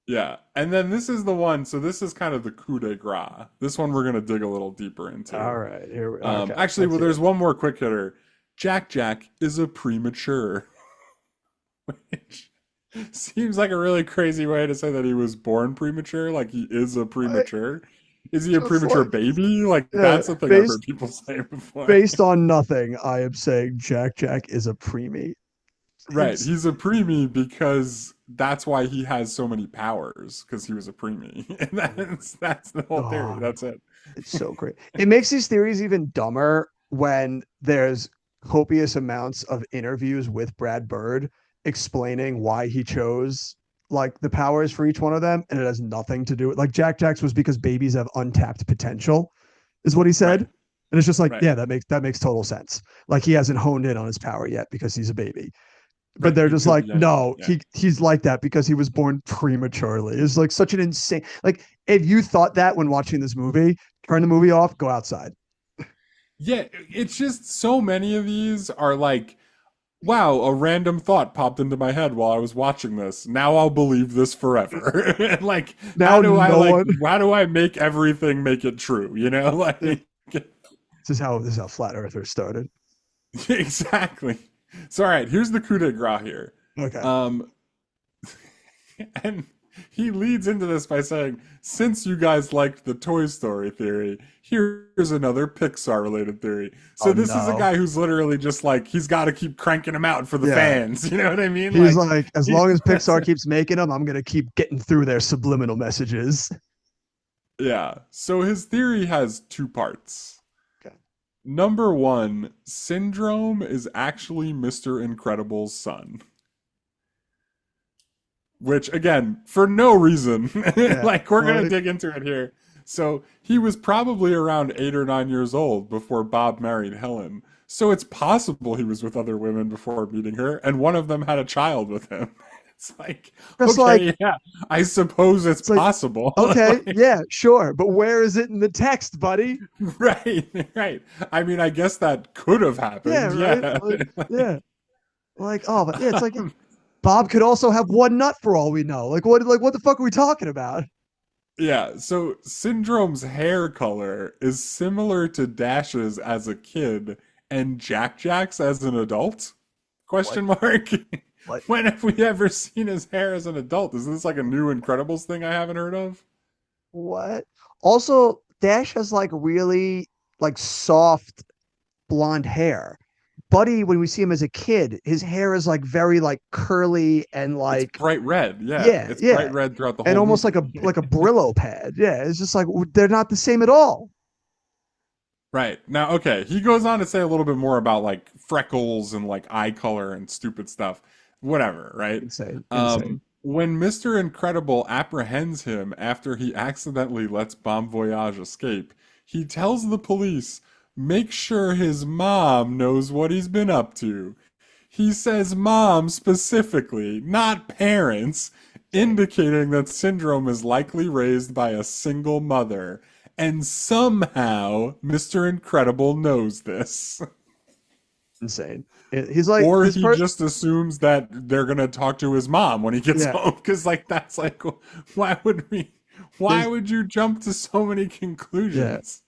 Yeah. And then this is the one. So this is kind of the coup de grace. This one we're gonna dig a little deeper into. All right, here we okay. Actually, Let's well, hear there's it. one more quick hitter. Jack Jack is a premature, which seems like a really crazy way to say that he was born premature. Like he is a I- premature. Is he a Just premature like baby? Like yeah, that's the thing I've heard based people say before. based on nothing, I am saying Jack Jack is a preemie. Right, It's he's a preemie because that's why he has so many powers because he was a preemie, and that's the whole theory. oh, That's it. it's so great. It makes these theories even dumber when there's copious amounts of interviews with Brad Bird explaining why he chose like the powers for each one of them, and it has nothing to do with like Jack Jack's was because babies have untapped potential, is what he said. Right. And it's just like, Right. yeah, that makes total sense. Like he hasn't honed in on his power yet because he's a baby. But Right. they're He just could like, be no, anything. Yeah. he's like that because he was born prematurely. It's like such an insane like if you thought that when watching this movie, turn the movie off, go outside. Yeah, it's just so many of these are like, wow, a random thought popped into my head while I was watching this. Now I'll believe this forever. And like, Now no one how do I make everything make it true? You know, like this is how flat earthers started. exactly. So all right, here's the coup de grace here. Okay. Um, and he leads into this by saying, since you guys liked the Toy Story theory, here's another Pixar related theory. So Oh, this is a no. guy who's literally just like, he's got to keep cranking them out for the Yeah. fans. You know what I mean? He's like, as long as that's Pixar it. keeps making them, I'm gonna keep getting through their subliminal messages. Yeah. So his theory has two parts. Okay. Number one, Syndrome is actually Mr. Incredible's son. Which, again, for no reason, Yeah. like we're gonna Right. dig into it here. So he was probably around 8 or 9 years old before Bob married Helen. So it's possible he was with other women before meeting her, and one of them had a child with him. It's like, Just okay, like, yeah, I suppose it's like, possible. okay, yeah, sure. But where is it in the text, buddy? Right, right. I mean, I guess that could have Yeah, happened. right. Yeah. Yeah. Like, oh, but yeah, it's like Bob could also have one nut for all we know. Like what the fuck are we talking about? Yeah, so Syndrome's hair color is similar to Dash's as a kid and Jack Jack's as an adult? What? Question mark. What? When have we ever seen his hair as an adult? Is this like a new Incredibles thing I haven't heard of? What? Also, Dash has like really like soft blonde hair. Buddy, when we see him as a kid, his hair is like very like curly and It's like bright red. Yeah, yeah, it's yeah, bright red throughout the and whole almost movie. like a Brillo pad. Yeah, it's just like they're not the same at all. Right. Now, okay, he goes on to say a little bit more about like freckles and like eye color and stupid stuff. Whatever, right? Insane, insane. When Mr. Incredible apprehends him after he accidentally lets Bon Voyage escape, he tells the police, make sure his mom knows what he's been up to. He says mom specifically, not parents, indicating that Syndrome is likely raised by a single mother. And somehow, Mr. Incredible knows this. Insane. He's like Or this he person. just assumes that they're going to talk to his mom when he gets Yeah. home. Because, like, that's like, why would we? Why would you jump to so many conclusions?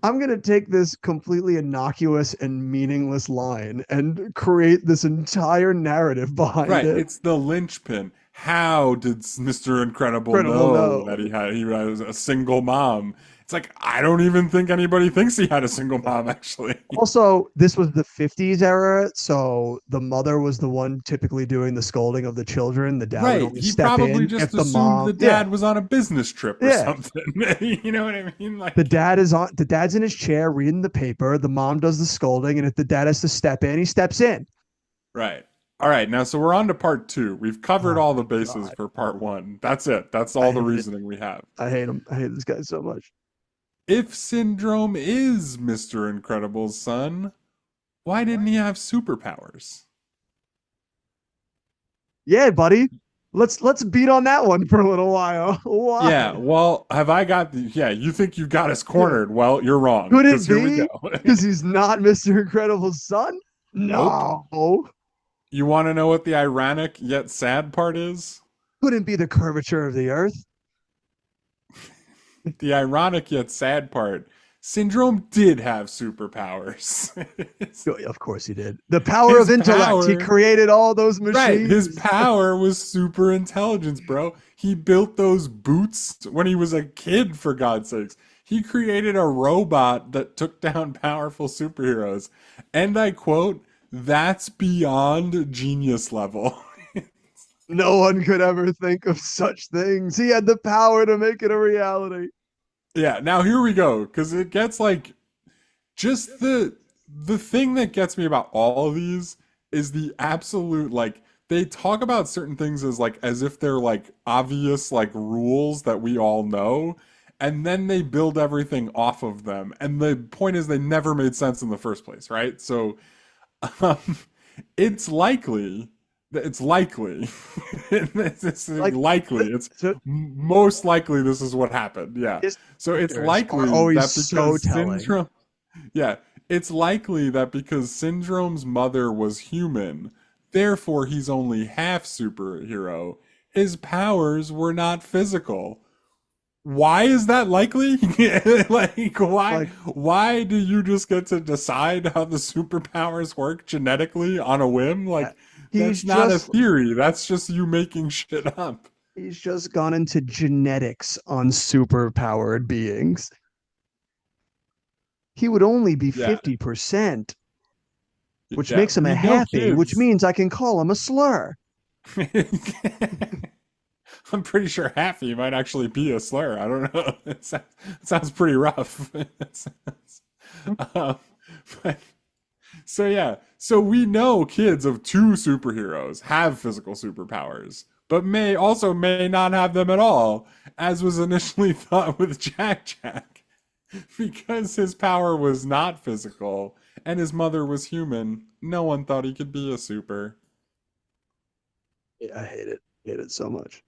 I'm gonna take this completely innocuous and meaningless line and create this entire narrative behind Right. it. It's the linchpin. How did Mr. Incredible Incredible know know. that he was a single mom? It's like, I don't even think anybody thinks he had a single mom, actually. Also, this was the 50s era, so the mother was the one typically doing the scolding of the children. The dad would Right. only He step probably in just if the assumed mom. the dad was on a business trip or Yeah. something. You know what I mean? Like, The dad's in his chair reading the paper. The mom does the scolding, and if the dad has to step in, he steps in. right. All right. Now, so we're on to part two. We've covered Oh all the my bases God. for part one. That's it. That's I all the hate it. reasoning we have. I hate him. I hate this guy so much. If Syndrome is Mr. Incredible's son, why didn't he have superpowers? Yeah, buddy. Let's beat on that one for a little while. Why? Yeah, well, have I got the. Yeah, you think you got us cornered. Well, you're wrong. Could it 'cause here we be? go. Because he's not Mr. Incredible's son? Nope. No. You want to know what the ironic yet sad part is? Couldn't be the curvature of the earth. The ironic yet sad part, Syndrome did have superpowers. Of course he did. The power His of intellect. He power- created all those machines. Right, his power was super intelligence, bro. He built those boots when he was a kid, for God's sakes. He created a robot that took down powerful superheroes. And I quote, that's beyond genius level. No one could ever think of such things. He had the power to make it a reality. Yeah, now here we go, because it gets like just the thing that gets me about all of these is the absolute like they talk about certain things as like as if they're like obvious like rules that we all know, and then they build everything off of them. And the point is they never made sense in the first place, right? So um, it's likely it's likely it's Like, likely it's so most likely this is what happened. Yeah. his So it's characters are likely always that so because telling. Syndrome, yeah, it's likely that because Syndrome's mother was human, therefore he's only half superhero. His powers were not physical. Why is that likely? Like Like, why do you just get to decide how the superpowers work genetically on a whim? uh, Like he's that's not a just theory. That's just you making shit up. he's just gone into genetics on super powered beings. He would only be Yeah. 50%, which Yeah, makes him a we know happy, which kids. means I can call him a slur. I'm pretty sure happy might actually be a slur. I don't know. It sounds pretty rough. um, but, so yeah, so we know kids of two superheroes have physical superpowers, but may not have them at all, as was initially thought with Jack Jack, because his power was not physical and his mother was human. No one thought he could be a super. Yeah, I hate it. Hate it so much.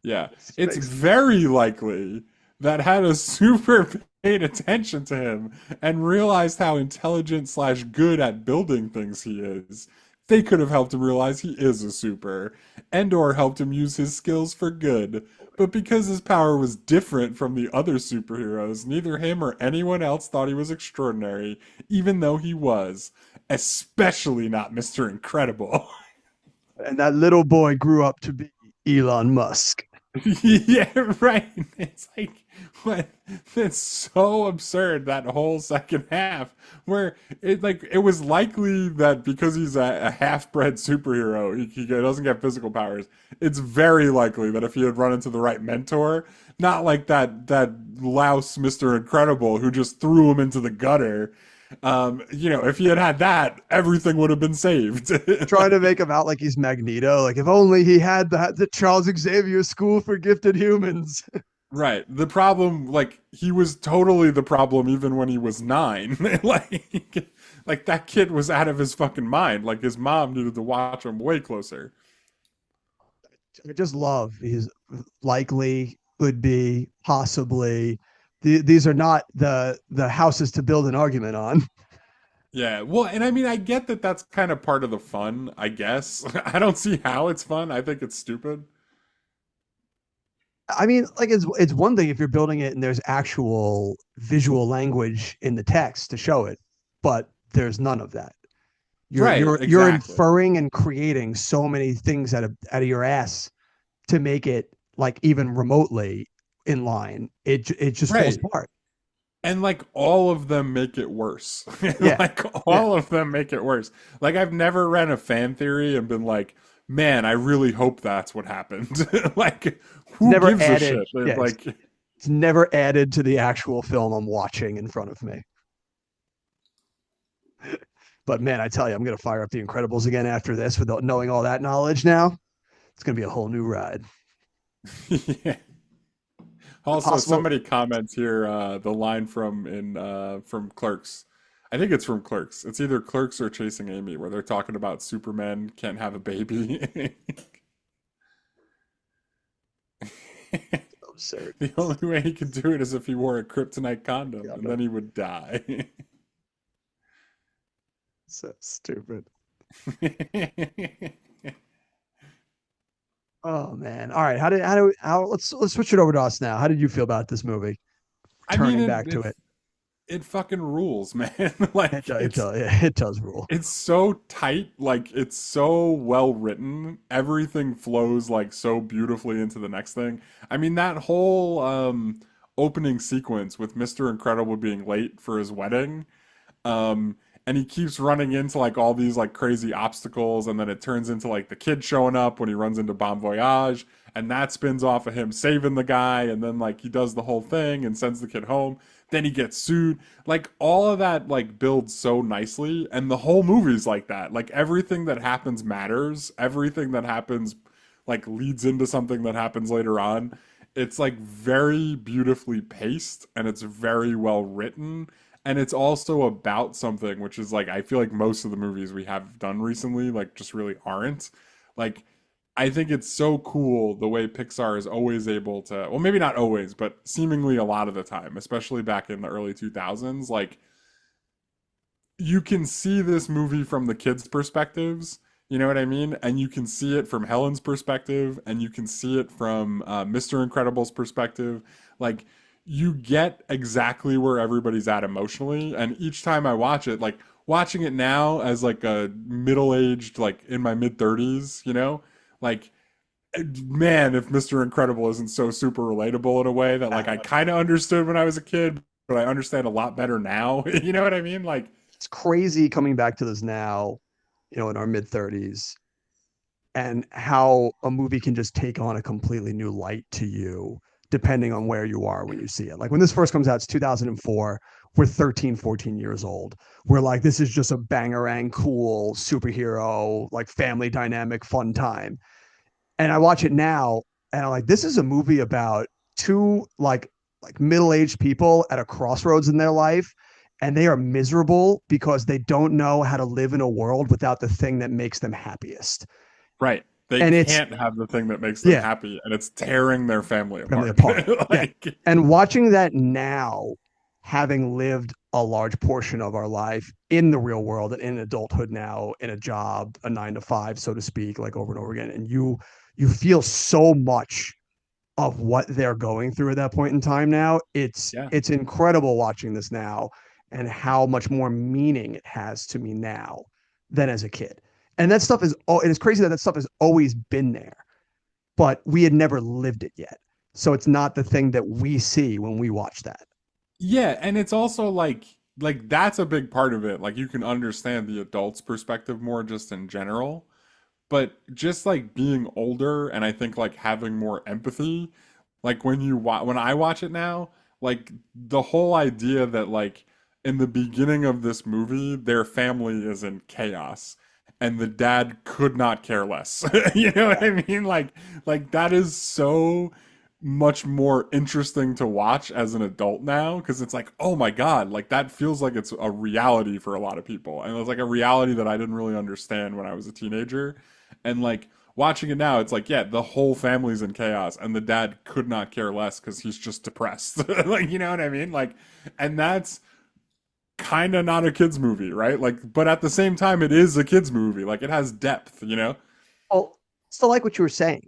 Yeah, This it's makes very likely that had a super paid attention to him and realized how intelligent slash good at building things he is. They could have helped him realize he is a super, and or helped him use his skills for good. But because his power was different from the other superheroes, neither him or anyone else thought he was extraordinary, even though he was. Especially not Mr. Incredible. and that little boy grew up to be Elon Musk. Yeah, right. It's like what it's so absurd that whole second half where it was likely that because he's a half-bred superhero, he doesn't get physical powers. It's very likely that if he had run into the right mentor, not like that louse Mr. Incredible who just threw him into the gutter. If he had had that, everything would have been saved. Trying to make him out like he's Magneto. Like if only he had the Charles Xavier School for Gifted Humans. Right. The problem, like, he was totally the problem even when he was 9. like that kid was out of his fucking mind. Like his mom needed to watch him way closer. I just love his likely, could be, possibly. These are not the houses to build an argument on. Yeah. Well, and I mean, I get that that's kind of part of the fun, I guess. I don't see how it's fun. I think it's stupid. I mean, like it's one thing if you're building it and there's actual visual language in the text to show it, but there's none of that. You're Right. you're you're Exactly. inferring and creating so many things out of your ass to make it like even remotely in line. It just falls Right. apart. And like all of them make it worse. Yeah, Like yeah. all of them make it worse. Like I've never read a fan theory and been like, man, I really hope that's what happened. Like, It's who never gives a added. shit? They're Yeah, like, it's never added to the actual film I'm watching in front of me. But man, I tell you, I'm gonna fire up The Incredibles again after this without knowing all that knowledge now. It's gonna be a whole new ride. yeah. Also, Possible. somebody comments here the line from Clerks. I think it's from Clerks. It's either Clerks or Chasing Amy, where they're talking about Superman can't have a baby. Absurd. The only way he could do it is if he wore a kryptonite condom, Yeah, and then he would die. so stupid. Oh man. All right. How let's switch it over to us now. How did you feel about this movie? I mean, Turning back to it. it fucking rules, man. Like It does rule. it's so tight, like it's so well written. Everything flows like so beautifully into the next thing. I mean, that whole opening sequence with Mr. Incredible being late for his wedding, um, and he keeps running into like all these like crazy obstacles, and then it turns into like the kid showing up when he runs into Bon Voyage, and that spins off of him saving the guy, and then like he does the whole thing and sends the kid home. Then he gets sued. Like all of that like builds so nicely, and the whole movie's like that. Like everything that happens matters. Everything that happens like leads into something that happens later on. It's like very beautifully paced, and it's very well written, and it's also about something which is like I feel like most of the movies we have done recently like just really aren't. Like I think it's so cool the way Pixar is always able to, well, maybe not always, but seemingly a lot of the time, especially back in the early 2000s, like you can see this movie from the kids' perspectives, you know what I mean? And you can see it from Helen's perspective, and you can see it from Mr. Incredible's perspective. Like, you get exactly where everybody's at emotionally. And each time I watch it, like, watching it now as like a middle aged, like in my mid 30s, you know, like, man, if Mr. Incredible isn't so super relatable in a way that, like, I kind of understood when I was a kid, but I understand a lot better now. You know what I mean? Like, It's crazy coming back to this now, in our mid 30s, and how a movie can just take on a completely new light to you depending on where you are when you see it. Like when this first comes out, it's 2004. We're 13, 14 years old. We're like, this is just a bangerang, cool superhero, like family dynamic, fun time. And I watch it now, and I'm like, this is a movie about two like middle-aged people at a crossroads in their life, and they are miserable because they don't know how to live in a world without the thing that makes them happiest. right. They And it's can't have the thing that makes them yeah, happy, and it's tearing their family family apart. apart. Yeah. Like, And watching that now, having lived a large portion of our life in the real world and in adulthood now, in a job, a 9 to 5, so to speak, like over and over again, and you feel so much of what they're going through at that point in time now. It's yeah. it's incredible watching this now and how much more meaning it has to me now than as a kid. And that stuff is oh, and it's crazy that that stuff has always been there, but we had never lived it yet. So it's not the thing that we see when we watch that. Yeah, and it's also like that's a big part of it. Like you can understand the adult's perspective more just in general, but just like being older and I think like having more empathy, like when I watch it now, like the whole idea that like in the beginning of this movie their family is in chaos and the dad could not care less. You know what I mean? Like that is so much more interesting to watch as an adult now because it's like, oh my God, like that feels like it's a reality for a lot of people. And it's like a reality that I didn't really understand when I was a teenager. And like watching it now, it's like, yeah, the whole family's in chaos and the dad could not care less because he's just depressed. Like, you know what I mean? Like, and that's kind of not a kid's movie, right? Like, but at the same time, it is a kid's movie. Like, it has depth, you know? Well, still like what you were saying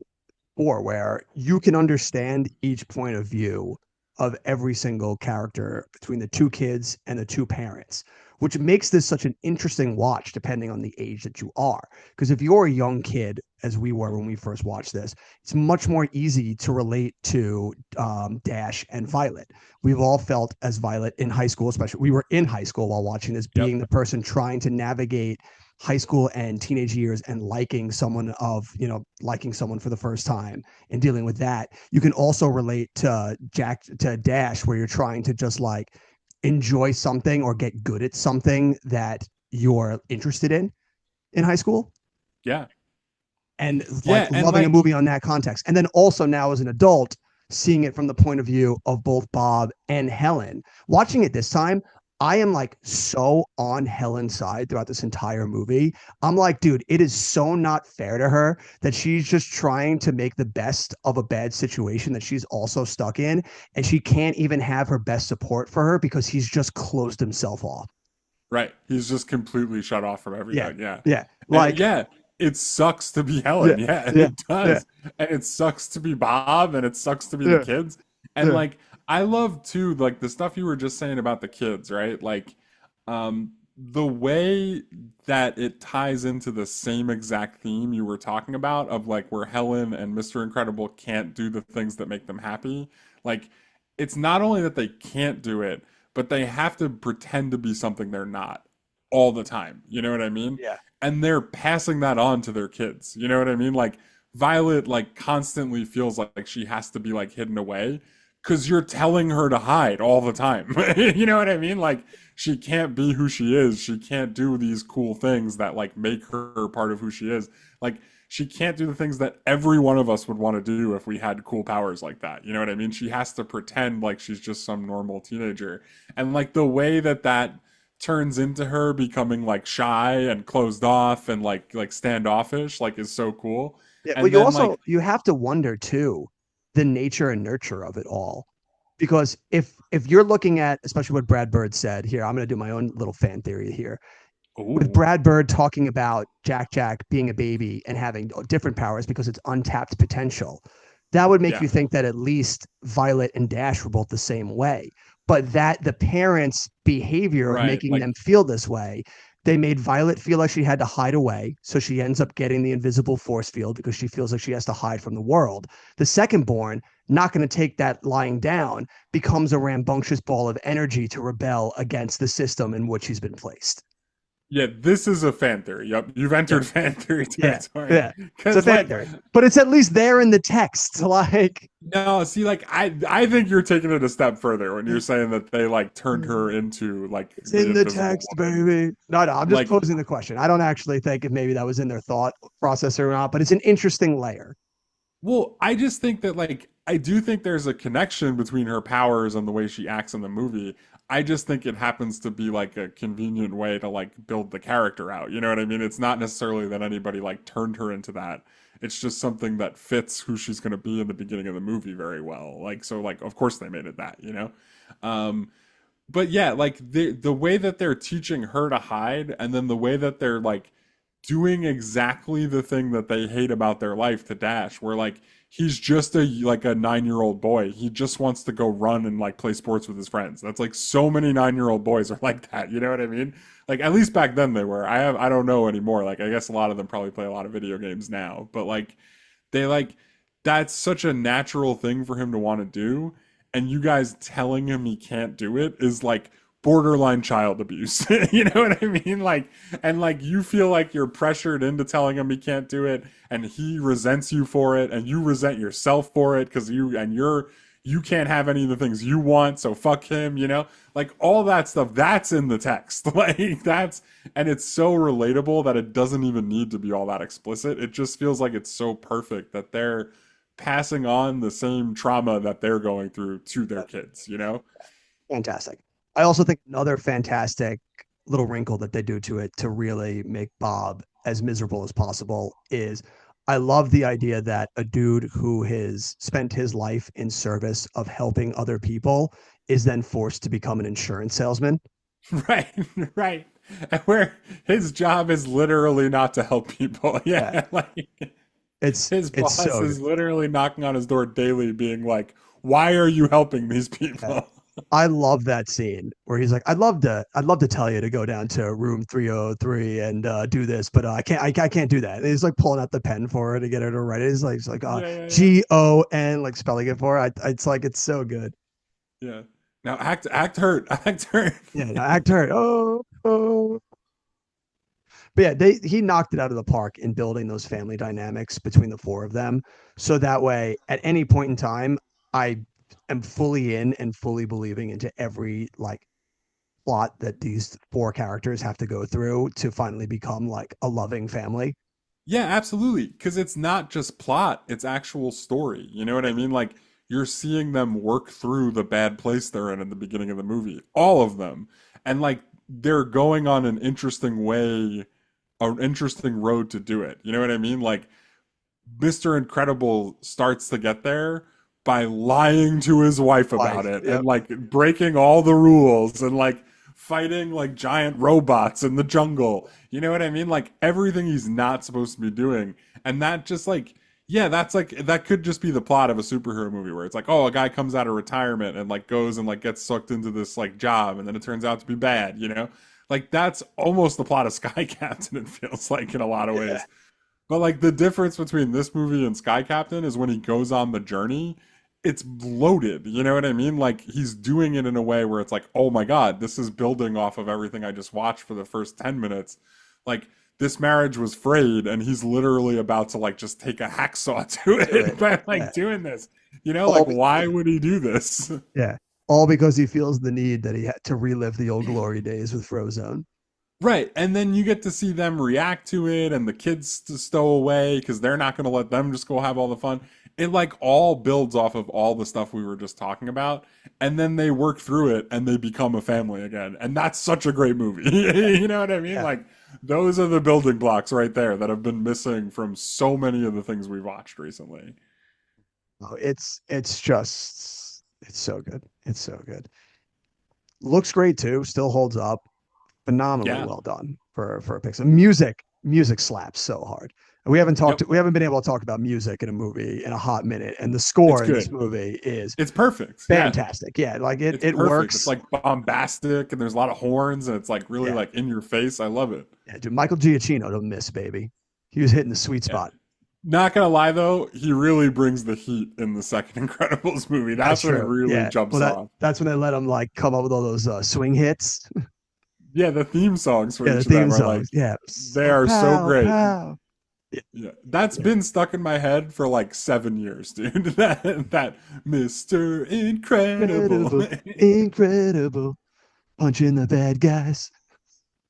before, where you can understand each point of view of every single character between the two kids and the two parents, which makes this such an interesting watch depending on the age that you are. Because if you're a young kid, as we were when we first watched this, it's much more easy to relate to Dash and Violet. We've all felt as Violet in high school, especially we were in high school while watching this, Yep. being the person trying to navigate high school and teenage years and liking someone for the first time and dealing with that. You can also relate to Dash, where you're trying to just like enjoy something or get good at something that you're interested in high school, Yeah. and like Yeah. And loving a like, movie on that context. And then also now as an adult, seeing it from the point of view of both Bob and Helen. Watching it this time, I am like so on Helen's side throughout this entire movie. I'm like, dude, it is so not fair to her that she's just trying to make the best of a bad situation that she's also stuck in. And she can't even have her best support for her because he's just closed himself off. right. He's just completely shut off from Yeah. everything. Yeah. Yeah. And Like, yeah, it sucks to be yeah. Helen. Yeah, Yeah. it Yeah. does. And it sucks to be Bob and it sucks to be the Yeah. kids. And Yeah. like I love too like the stuff you were just saying about the kids, right? Like the way that it ties into the same exact theme you were talking about of like where Helen and Mr. Incredible can't do the things that make them happy. Like it's not only that they can't do it, but they have to pretend to be something they're not. all the time. You know what I mean? Yeah. And they're passing that on to their kids. You know what I mean? Like Violet like constantly feels like she has to be like hidden away because you're telling her to hide all the time. You know what I mean? Like she can't be who she is. She can't do these cool things that like make her part of who she is. Like she can't do the things that every one of us would want to do if we had cool powers like that. You know what I mean? She has to pretend like she's just some normal teenager. And like the way that that turns into her becoming like shy and closed off and like standoffish like is so cool. Yeah, well, And then like you have to wonder too the nature and nurture of it all, because if you're looking at especially what Brad Bird said here, I'm going to do my own little fan theory here. With ooh, Brad Bird talking about Jack being a baby and having different powers because it's untapped potential, that would make yeah, you think that at least Violet and Dash were both the same way. But that the parents' behavior of right. making Like them feel this way, they made Violet feel like she had to hide away. So she ends up getting the invisible force field because she feels like she has to hide from the world. The second born, not going to take that lying down, becomes a rambunctious ball of energy to rebel against the system in which he's been placed. yeah, this is a fan theory. Yep, you've Yeah. entered fan theory Yeah, territory. yeah. It's a Because fan like theory, but it's at least there in the text. Like, no, see, like I think you're taking it a step further when you're saying that they like turned her into like it's the in the Invisible text, Woman. baby. No, no, I'm just Like, posing the question. I don't actually think if maybe that was in their thought process or not, but it's an interesting layer. well, I just think that like I do think there's a connection between her powers and the way she acts in the movie. I just think it happens to be like a convenient way to like build the character out. You know what I mean? It's not necessarily that anybody like turned her into that. It's just something that fits who she's going to be in the beginning of the movie very well. Like so like of course they made it that, you know? Um but yeah, like the way that they're teaching her to hide, and then the way that they're like doing exactly the thing that they hate about their life to Dash, where like he's just a like a 9-year-old boy. He just wants to go run and like play sports with his friends. That's like so many 9-year-old boys are like that. You know what I mean? Like at least back then they were. I don't know anymore. Like I guess a lot of them probably play a lot of video games now, but like they like that's such a natural thing for him to want to do, and you guys telling him he can't do it is like borderline child abuse. You know what I mean? Like and like you feel like you're pressured into telling him he can't do it, and he resents you for it, and you resent yourself for it because you can't have any of the things you want, so fuck him, you know? Like all that stuff, that's in the text. Like that's and it's so relatable that it doesn't even need to be all that explicit. It just feels like it's so perfect that they're passing on the same trauma that they're going through to their kids, you know? Fantastic. I also think another fantastic little wrinkle that they do to it to really make Bob as miserable as possible is I love the idea that a dude who has spent his life in service of helping other people is then forced to become an insurance salesman. Right, right. And where his job is literally not to help people. Yeah, Yeah, like his it's boss so is good. literally knocking on his door daily, being like, "Why are you helping these Yeah. people?" I love that scene where he's like, I'd love to tell you to go down to room 303 and do this, but I can't do that." And he's like pulling out the pen for her to get her to write it. He's like, Yeah, yeah, yeah, Gon, like spelling it for her. It's like, it's so good. yeah. Now act hurt, act hurt. Yeah, no, act hurt. Oh. But yeah, he knocked it out of the park in building those family dynamics between the four of them. So that way, at any point in time, I am fully in and fully believing into every like plot that these four characters have to go through to finally become like a loving family. Yeah, absolutely. Because it's not just plot, it's actual story. You know what I mean? Like, you're seeing them work through the bad place they're in the beginning of the movie. All of them. And, like, they're going on an interesting way, an interesting road to do it. You know what I mean? Like, Mr. Incredible starts to get there by lying to his wife about Wife. it and Yep. like breaking all the rules and like fighting like giant robots in the jungle. You know what I mean? Like everything he's not supposed to be doing. And that just like, yeah, that's like, that could just be the plot of a superhero movie where it's like, oh, a guy comes out of retirement and like goes and like gets sucked into this like job and then it turns out to be bad, you know? Like that's almost the plot of Sky Captain, it feels like in a lot of Yeah. ways. But like the difference between this movie and Sky Captain is when he goes on the journey, it's loaded, you know what I mean? Like he's doing it in a way where it's like, oh my God, this is building off of everything I just watched for the first 10 minutes. Like this marriage was frayed and he's literally about to like just take a hacksaw to it by like doing this. You know, like why would he do this? Yeah. All because he feels the need that he had to relive the old glory days with Frozone. Right. And then you get to see them react to it and the kids to stow away because they're not going to let them just go have all the fun. It like all builds off of all the stuff we were just talking about. And then they work through it and they become a family again. And that's such a great movie. You know what I mean? Yeah. Like those are the building blocks right there that have been missing from so many of the things we've watched recently. Oh, it's just it's so good. It's so good. Looks great too. Still holds up. Phenomenally Yeah. well done for a Pixar. Music slaps so hard. Yep. We haven't been able to talk about music in a movie in a hot minute, and the It's score in this good. movie is It's perfect. Yeah. fantastic. Yeah, like It's it perfect. It's works. like bombastic and there's a lot of horns and it's like really Yeah, like in your face. I love it. yeah, dude. Michael Giacchino don't miss, baby. He was hitting the sweet Yeah. spot. Not gonna lie though, he really brings the heat in the second Incredibles movie. That's when it True. really Yeah. jumps Well, off. that's when they let him like come up with all those swing hits. Yeah, the theme songs for Yeah, the each of them theme are like songs. Yeah. they are so Pow, great. pow. Yeah, Yeah, that's yeah. been stuck in my head for like 7 years, dude. That Mr. Incredible, Incredible, incredible. Punching the bad guys.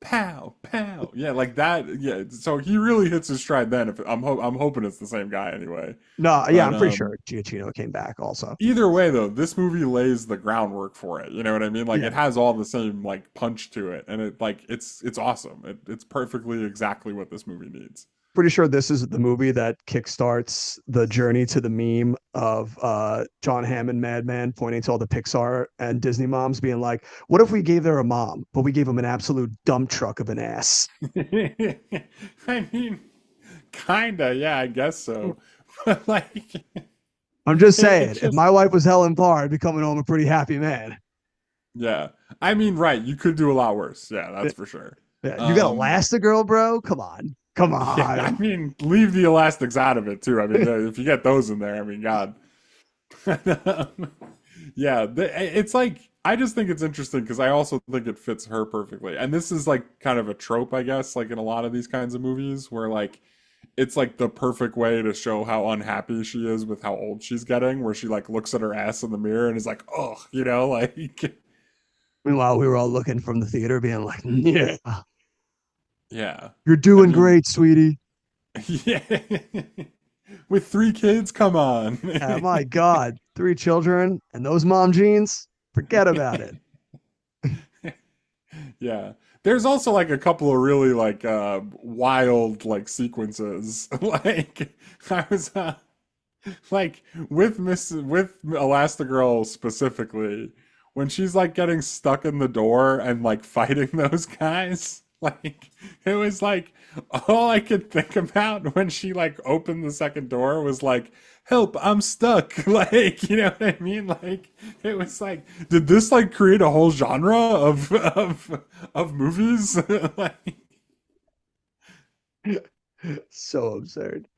pow pow. Yeah, like that. Yeah, so he really hits his stride then. If I'm hoping it's the same guy anyway. No, yeah, But I'm pretty sure Giacchino came back also. either way though, this movie lays the groundwork for it. You know what I mean? Like Yeah. it has all the same like punch to it, and it like it's awesome. It's perfectly exactly what this movie needs. Pretty sure this is the movie that kickstarts the journey to the meme of John Hammond, Madman, pointing to all the Pixar and Disney moms, being like, "What if we gave her a mom, but we gave them an absolute dump truck of an ass?" I mean, kinda, yeah, I guess so. But like, I'm just saying, it's if just my wife was Helen Parr, I'd be coming home a pretty happy man. yeah. I mean, right, you could do a lot worse. Yeah, that's for sure. Yeah, you got Um, Elastigirl, bro? Come on, come yeah, I on. mean, leave the elastics out of it too. I mean, if you get those in there, I mean, God. Yeah, it's like I just think it's interesting because I also think it fits her perfectly. And this is like kind of a trope, I guess, like in a lot of these kinds of movies where like it's like the perfect way to show how unhappy she is with how old she's getting, where she like looks at her ass in the mirror and is like, "Oh, you know, like Meanwhile, we were all looking from the theater, being like, "Yeah, yeah. you're I doing mean, great, sweetie." yeah. With 3 kids, come on. My God, 3 children and those mom jeans, forget about it. Yeah. There's also like a couple of really like wild like sequences. Like I was like with Elastigirl specifically when she's like getting stuck in the door and like fighting those guys. Like it was like all I could think about when she like opened the second door was like help, I'm stuck. Like, you know what I mean? Like it was like did this like create a whole genre of movies? Like So absurd.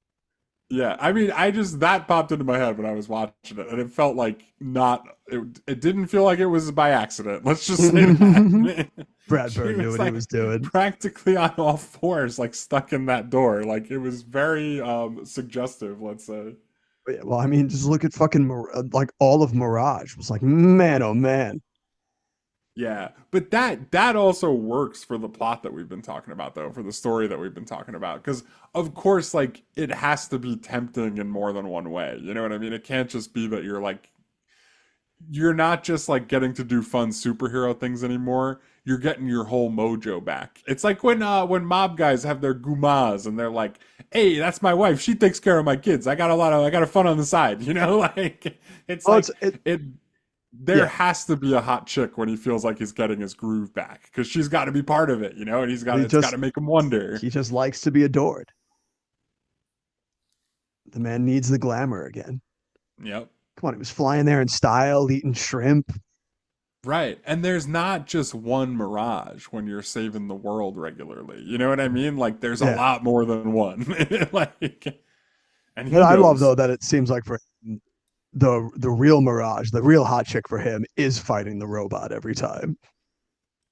yeah, I mean, I just that popped into my head when I was watching it, and it felt like not. It didn't feel like it was by accident. Let's just say that. Brad She Bird knew was what he like was doing. practically on all fours, like stuck in that door. Like it was very suggestive. Let's say. But yeah, well, I mean, just look at fucking like all of Mirage. It was like, man, oh man. Yeah, but that also works for the plot that we've been talking about, though, for the story that we've been talking about. Because of course, like it has to be tempting in more than one way. You know what I mean? It can't just be that you're not just like getting to do fun superhero things anymore. You're getting your whole mojo back. It's like when mob guys have their gumas and they're like, "Hey, that's my wife. She takes care of my kids. I got a fun on the side." You know, like it's Oh, like it's it. it. There Yeah, has to be a hot chick when he feels like he's getting his groove back because she's got to be part of it, you know, and he it's got to just make him wonder. he just likes to be adored. The man needs the glamour again. Yep. Come on, he was flying there in style, eating shrimp. Right. And there's not just one Mirage when you're saving the world regularly. You know what I mean? Like there's a Yeah. lot more than one. Like and he But I love knows. though that it seems like for him, the real Mirage, the real hot chick for him is fighting the robot every time.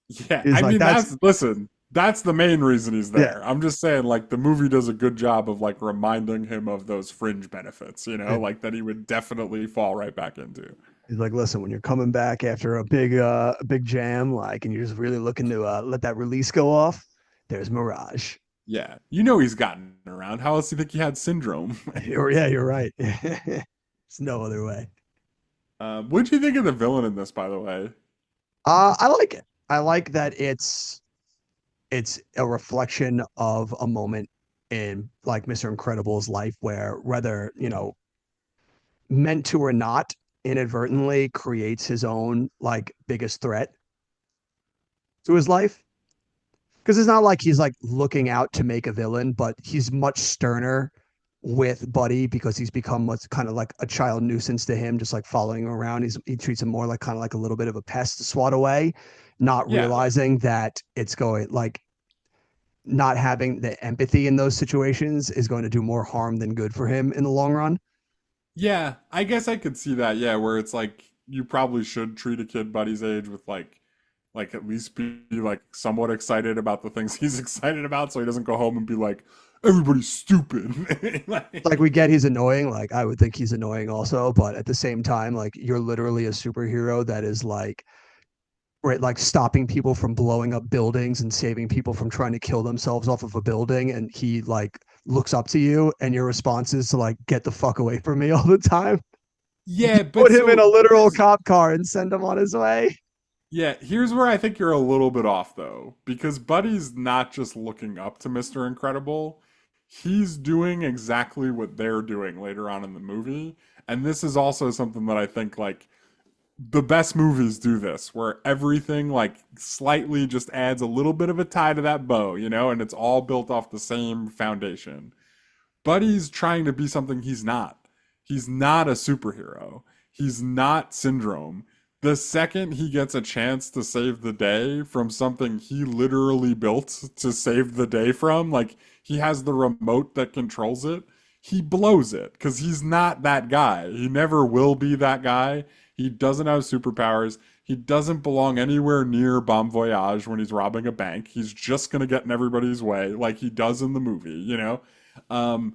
Yeah, He's I like, mean that's listen, that's the main reason he's yeah. there. I'm just saying like the movie does a good job of like reminding him of those fringe benefits, like that he would definitely fall right back into. He's like, listen, when you're coming back after a big jam, like, and you're just really looking to let that release go off, there's Mirage. Yeah. He's gotten around. How else do you think he had syndrome? Yeah, you're right. It's no other way. What'd you think of the villain in this, by the way? I like it. I like that it's a reflection of a moment in like Mr. Incredible's life where whether, meant to or not, inadvertently creates his own like biggest threat to his life. Because it's not like he's like looking out to make a villain, but he's much sterner with Buddy because he's become what's kind of like a child nuisance to him, just like following him around. He treats him more like kind of like a little bit of a pest to swat away, not Yeah. realizing that it's going like not having the empathy in those situations is going to do more harm than good for him in the long run. Yeah, I guess I could see that. Yeah, where it's like you probably should treat a kid buddy's age with like at least be like somewhat excited about the things he's excited about so he doesn't go home and be like everybody's stupid. Like we get he's annoying, like I would think he's annoying also, but at the same time, like you're literally a superhero that is like right, like stopping people from blowing up buildings and saving people from trying to kill themselves off of a building, and he like looks up to you, and your response is to like get the fuck away from me all the time. Yeah, Put but him in a so literal cop car and send him on his way. here's where I think you're a little bit off though, because Buddy's not just looking up to Mr. Incredible. He's doing exactly what they're doing later on in the movie. And this is also something that I think like the best movies do this, where everything like slightly just adds a little bit of a tie to that bow, and it's all built off the same foundation. Buddy's trying to be something he's not. He's not a superhero. He's not Syndrome. The second he gets a chance to save the day from something he literally built to save the day from, like he has the remote that controls it, he blows it because he's not that guy. He never will be that guy. He doesn't have superpowers. He doesn't belong anywhere near Bon Voyage when he's robbing a bank. He's just going to get in everybody's way like he does in the movie. Um,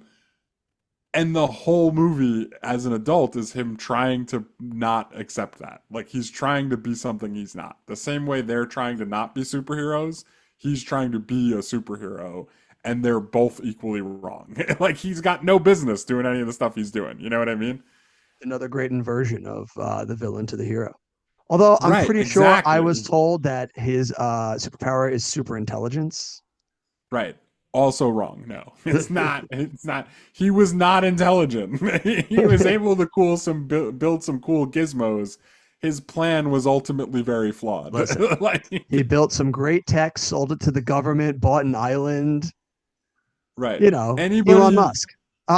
and the whole movie as an adult is him trying to not accept that. Like he's trying to be something he's not. The same way they're trying to not be superheroes, he's trying to be a superhero, and they're both equally wrong. Like he's got no business doing any of the stuff he's doing. You know what I mean? Another great inversion of the villain to the hero. Although I'm Right, pretty sure I was exactly. told that his superpower is super intelligence. Right. Also wrong. No, it's not. It's not. He was not intelligent. He was able to build some cool gizmos. His plan was ultimately very flawed. Listen, Like, he built some great tech, sold it to the government, bought an island. right. You know, Elon Anybody, Musk.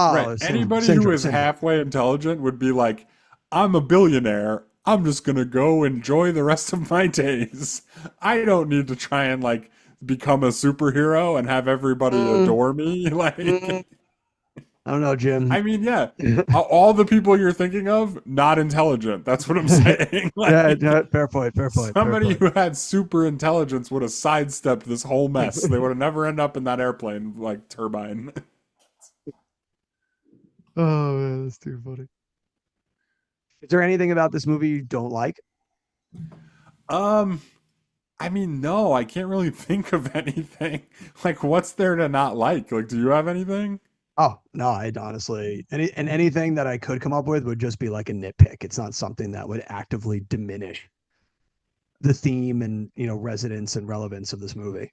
right. Oh, Anybody who syndrome, is syndrome. halfway intelligent would be like, I'm a billionaire. I'm just gonna go enjoy the rest of my days. I don't need to try and like become a superhero and have everybody Mm, adore me. mm, Like, I don't know, Jim. I mean, yeah, all the people you're thinking of, not intelligent. That's what I'm saying. Yeah, Like, yeah, fair point, fair point, fair somebody point. who had super intelligence would have sidestepped this whole mess. They would have never end up in that airplane like turbine. Oh man, that's too funny. Is there anything about this movie you don't like? Um, I mean, no, I can't really think of anything. Like, what's there to not like? Like, do you have anything? Oh no, I honestly anything that I could come up with would just be like a nitpick. It's not something that would actively diminish the theme and resonance and relevance of this movie.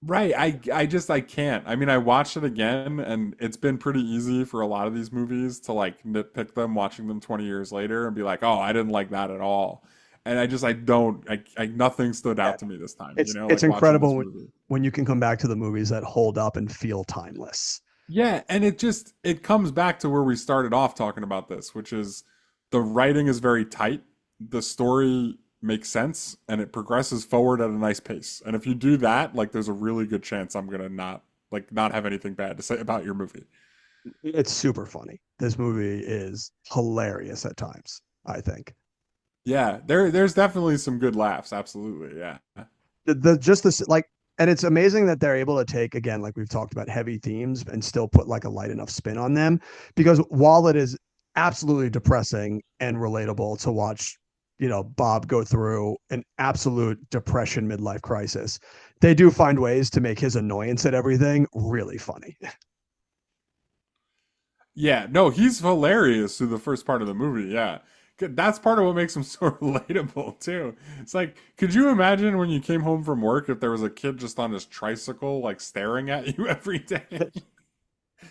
Right. I can't. I mean, I watched it again and it's been pretty easy for a lot of these movies to like nitpick them watching them 20 years later and be like, "Oh, I didn't like that at all." And I don't I nothing stood Yeah, out to me this time, it's like watching incredible this movie. when you can come back to the movies that hold up and feel timeless. Yeah, and it comes back to where we started off talking about this, which is the writing is very tight, the story makes sense, and it progresses forward at a nice pace. And if you do that, like there's a really good chance I'm gonna not have anything bad to say about your movie. It's super funny. This movie is hilarious at times, I think. Yeah, there's definitely some good laughs. Absolutely, yeah. The just this like and it's amazing that they're able to take again like we've talked about heavy themes and still put like a light enough spin on them because while it is absolutely depressing and relatable to watch Bob go through an absolute depression midlife crisis, they do find ways to make his annoyance at everything really funny. Yeah, no, he's hilarious through the first part of the movie. Yeah. That's part of what makes him so relatable too. It's like, could you imagine when you came home from work if there was a kid just on his tricycle, like staring at you every day? That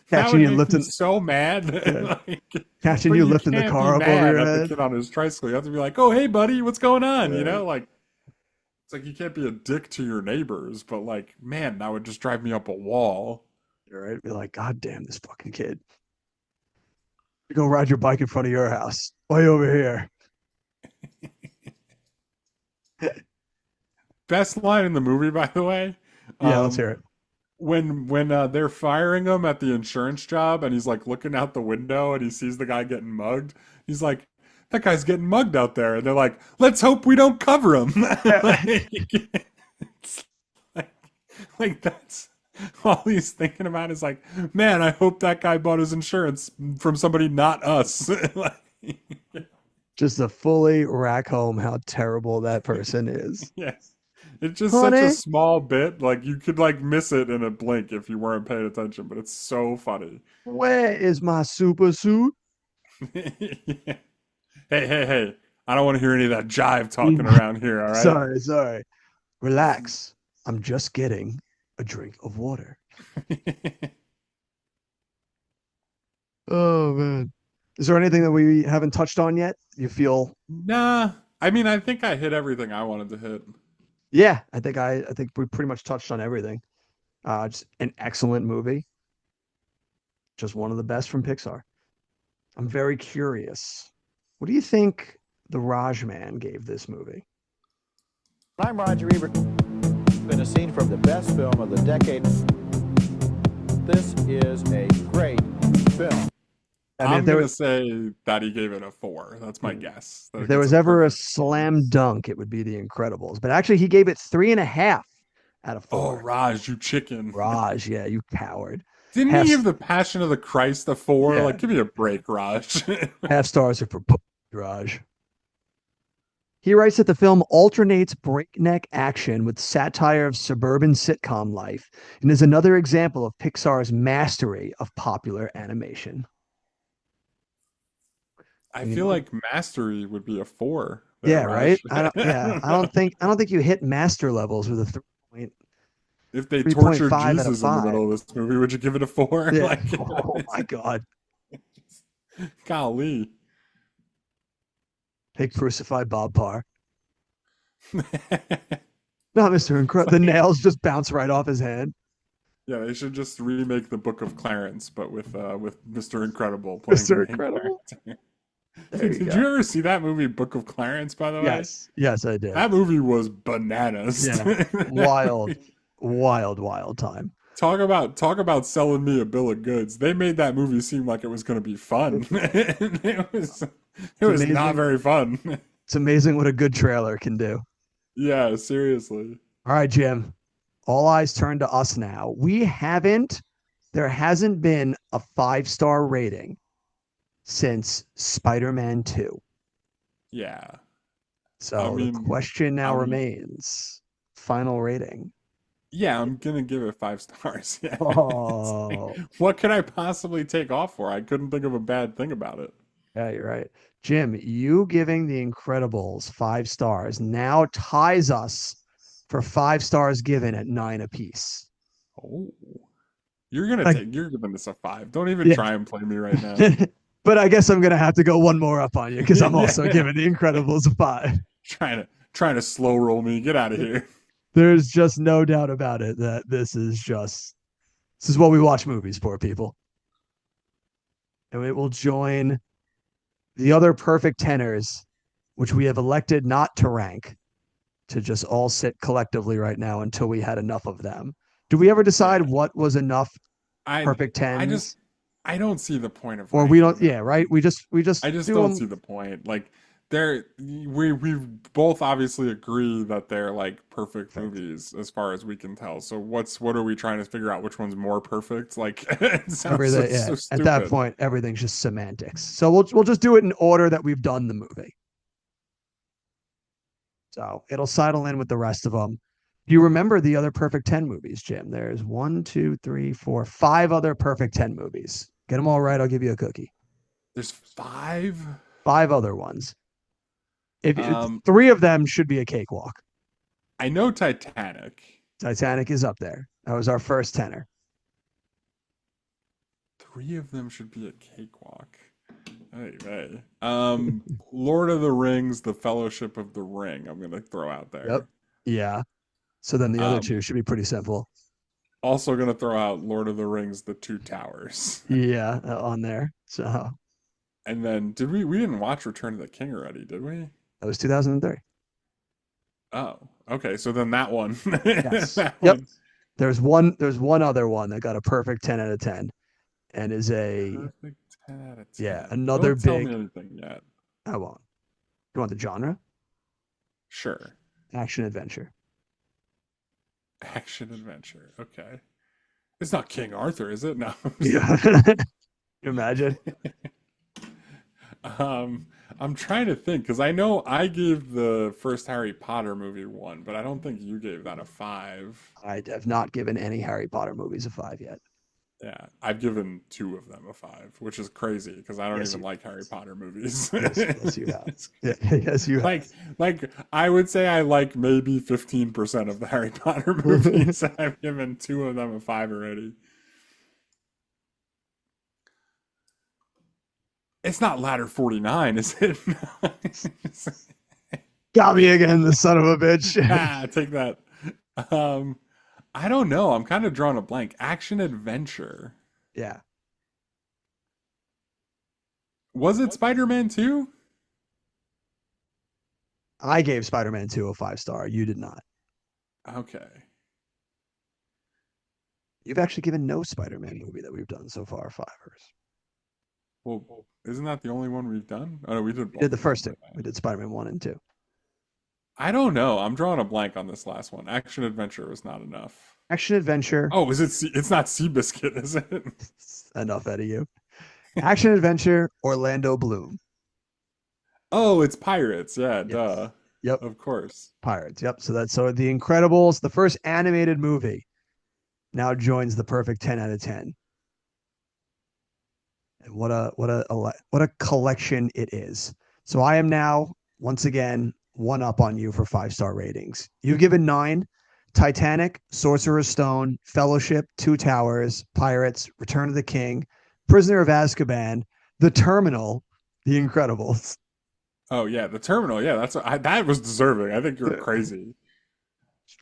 Catching would you make me lifting so mad. yeah, Like, catching but you you lifting the can't be car up over mad your at the head. kid on his tricycle. You have to be like, "Oh, hey, buddy, what's going on?" You Yeah, know, like it's like you can't be a dick to your neighbors, but like, man, that would just drive me up a wall. you're right. Be like, God damn this fucking kid. You go ride your bike in front of your house. Way over here. Best line in the movie, by the way. Yeah, let's Um, hear it. when they're firing him at the insurance job and he's like looking out the window and he sees the guy getting mugged, he's like, that guy's getting mugged out there, and they're like, let's hope we don't cover him. Like, it's like, like that's all he's thinking about is like, man, I hope that guy bought his insurance from somebody not us. Like, Just to fully rack home how terrible that person is. yes. It's just such a Honey, small bit, like you could like miss it in a blink if you weren't paying attention, but it's so funny. where is my super suit? Yeah. Hey, hey, hey. I don't want to hear any of that jive talking around here, all right? Sorry, sorry. Relax. I'm just getting a drink of water. Oh man. Is there anything that we haven't touched on yet? You feel Nah. I mean, I think I hit everything I wanted to hit. yeah, I think we pretty much touched on everything. Just an excellent movie. Just one of the best from Pixar. I'm very curious. What do you think the Raj Man gave this movie? I'm Roger Ebert. Been a scene from the best film of the decade. This is a great film. I mean, I'm if there gonna was say that he gave it a 4. That's my guess. That if it there gets was a ever a perfect score. slam dunk, it would be The Incredibles. But actually, he gave it 3.5 out of Oh, 4. Raj, you chicken. Raj, yeah, you coward. Didn't he Half, give the Passion of the Christ a 4? yeah, Like, give me a break, Raj. half stars are for Raj. He writes that the film alternates breakneck action with satire of suburban sitcom life and is another example of Pixar's mastery of popular animation. I You feel know? like Mastery would be a 4 there, Yeah, right. Raj. I don't think you hit master levels with a If they tortured 3.5 out of Jesus in the 5. middle of this movie, would you give it a 4? Yeah. Like, Oh my God. golly. They crucified Bob Parr. It's No, Mr. Incredible. The like, nails just bounce right off his hand. yeah, they should just remake the Book of Clarence, but with Mr. Incredible playing the Mr. main Incredible. character. There you Did go. you ever see that movie, Book of Clarence, by the way? Yes. Yes, I did. That movie was bananas. Yeah. Wild, wild, wild time. Talk about selling me a bill of goods. They made that movie seem like it was going to be fun. It was not amazing. very fun. It's amazing what a good trailer can do. Yeah, seriously. All right, Jim. All eyes turn to us now. There hasn't been a 5-star rating since Spider-Man 2. Yeah. I So the mean, question now I'll be remains, final rating. yeah, I'm gonna give it 5 stars. Yeah. It's like, Oh, what could I possibly take off for? I couldn't think of a bad thing about it. yeah, you're right. Jim, you giving The Incredibles 5 stars now ties us for 5 stars given at 9 apiece. Oh, Like, you're giving this a 5. Don't even yeah. try and play me right now. But I guess I'm gonna have to go one more up on you because I'm also Yeah. giving The Incredibles a 5. Trying to slow roll me. Get out of here. There's just no doubt about it that this is what we watch movies for, people. And it will join the other perfect tenors, which we have elected not to rank, to just all sit collectively right now until we had enough of them. Do we ever decide Yeah. what was enough I perfect I just tens? I don't see the point of Or we don't. ranking them. Yeah, right. We just I just do don't them. see the point. Like we both obviously agree that they're like perfect Perfect. movies as far as we can tell. So what are we trying to figure out which one's more perfect? Like it sounds Everything. Yeah. so At that stupid. point, everything's just semantics. So we'll just do it in order that we've done the movie. So it'll sidle in with the rest of them. Do you remember the other Perfect 10 movies, Jim? There's 5 other Perfect 10 movies. Get them all right, I'll give you a cookie. There's 5. 5 other ones. If Um 3 of them should be a cakewalk. I know Titanic. Titanic is up there. That was our first tenor. 3 of them should be a cakewalk. Hey, hey. Lord of the Rings, The Fellowship of the Ring. I'm gonna throw out there. Yep. Yeah. So then the other Um, 2 should be pretty simple. Also gonna throw out Lord of the Rings, The Two Towers. Yeah, on there. So And then we didn't watch Return of the King already, did we? that was 2003. Oh, okay. So then that one. Yes. That Yep. one. There's one other one that got a perfect 10 out of 10 and is a Perfect 10 out of 10. another Don't tell big. me anything yet. I won't. You want the genre? Sure. Action adventure. Action adventure. Okay. It's not King Arthur, is it? No. Yeah. You imagine? I'm trying to think because I know I gave the first Harry Potter movie 1, but I don't think you gave that a 5. I have not given any Harry Potter movies a 5 yet. Yeah, I've given 2 of them a 5, which is crazy because I don't Yes, even you- like Harry Potter movies. Yes, you have. Yeah, yes, you have. Like I would say I like maybe 15% of the Harry Potter movies. I've given 2 of them a 5 already. It's not Ladder 49, is it? Got me again, the son of a bitch. Ah, take that. I don't know. I'm kind of drawing a blank. Action adventure. Yeah. Was it Spider-Man 2? I gave Spider-Man 2 a 5-star. You did not. Okay. You've actually given no Spider-Man movie that we've done so far 5ers. Well, isn't that the only one we've done? Oh, no, we did We did the both first of 2. them. We did Spider-Man 1 and 2. I don't know. I'm drawing a blank on this last one. Action adventure was not enough. Action adventure. Oh, is it? It's not Seabiscuit, is it? Enough out of you. Action adventure, Orlando Bloom. Oh, it's Pirates. Yeah, Yes. duh. Yep. Of course. Pirates. Yep. So The Incredibles, the first animated movie, now joins the perfect 10 out of 10. And what a collection it is. So I am now once again one up on you for 5-star ratings. You've given 9: Titanic, Sorcerer's Stone, Fellowship, Two Towers, Pirates, Return of the King, Prisoner of Azkaban, The Terminal, The Incredibles. Oh yeah, the Terminal. Yeah, that was deserving. I think you're crazy.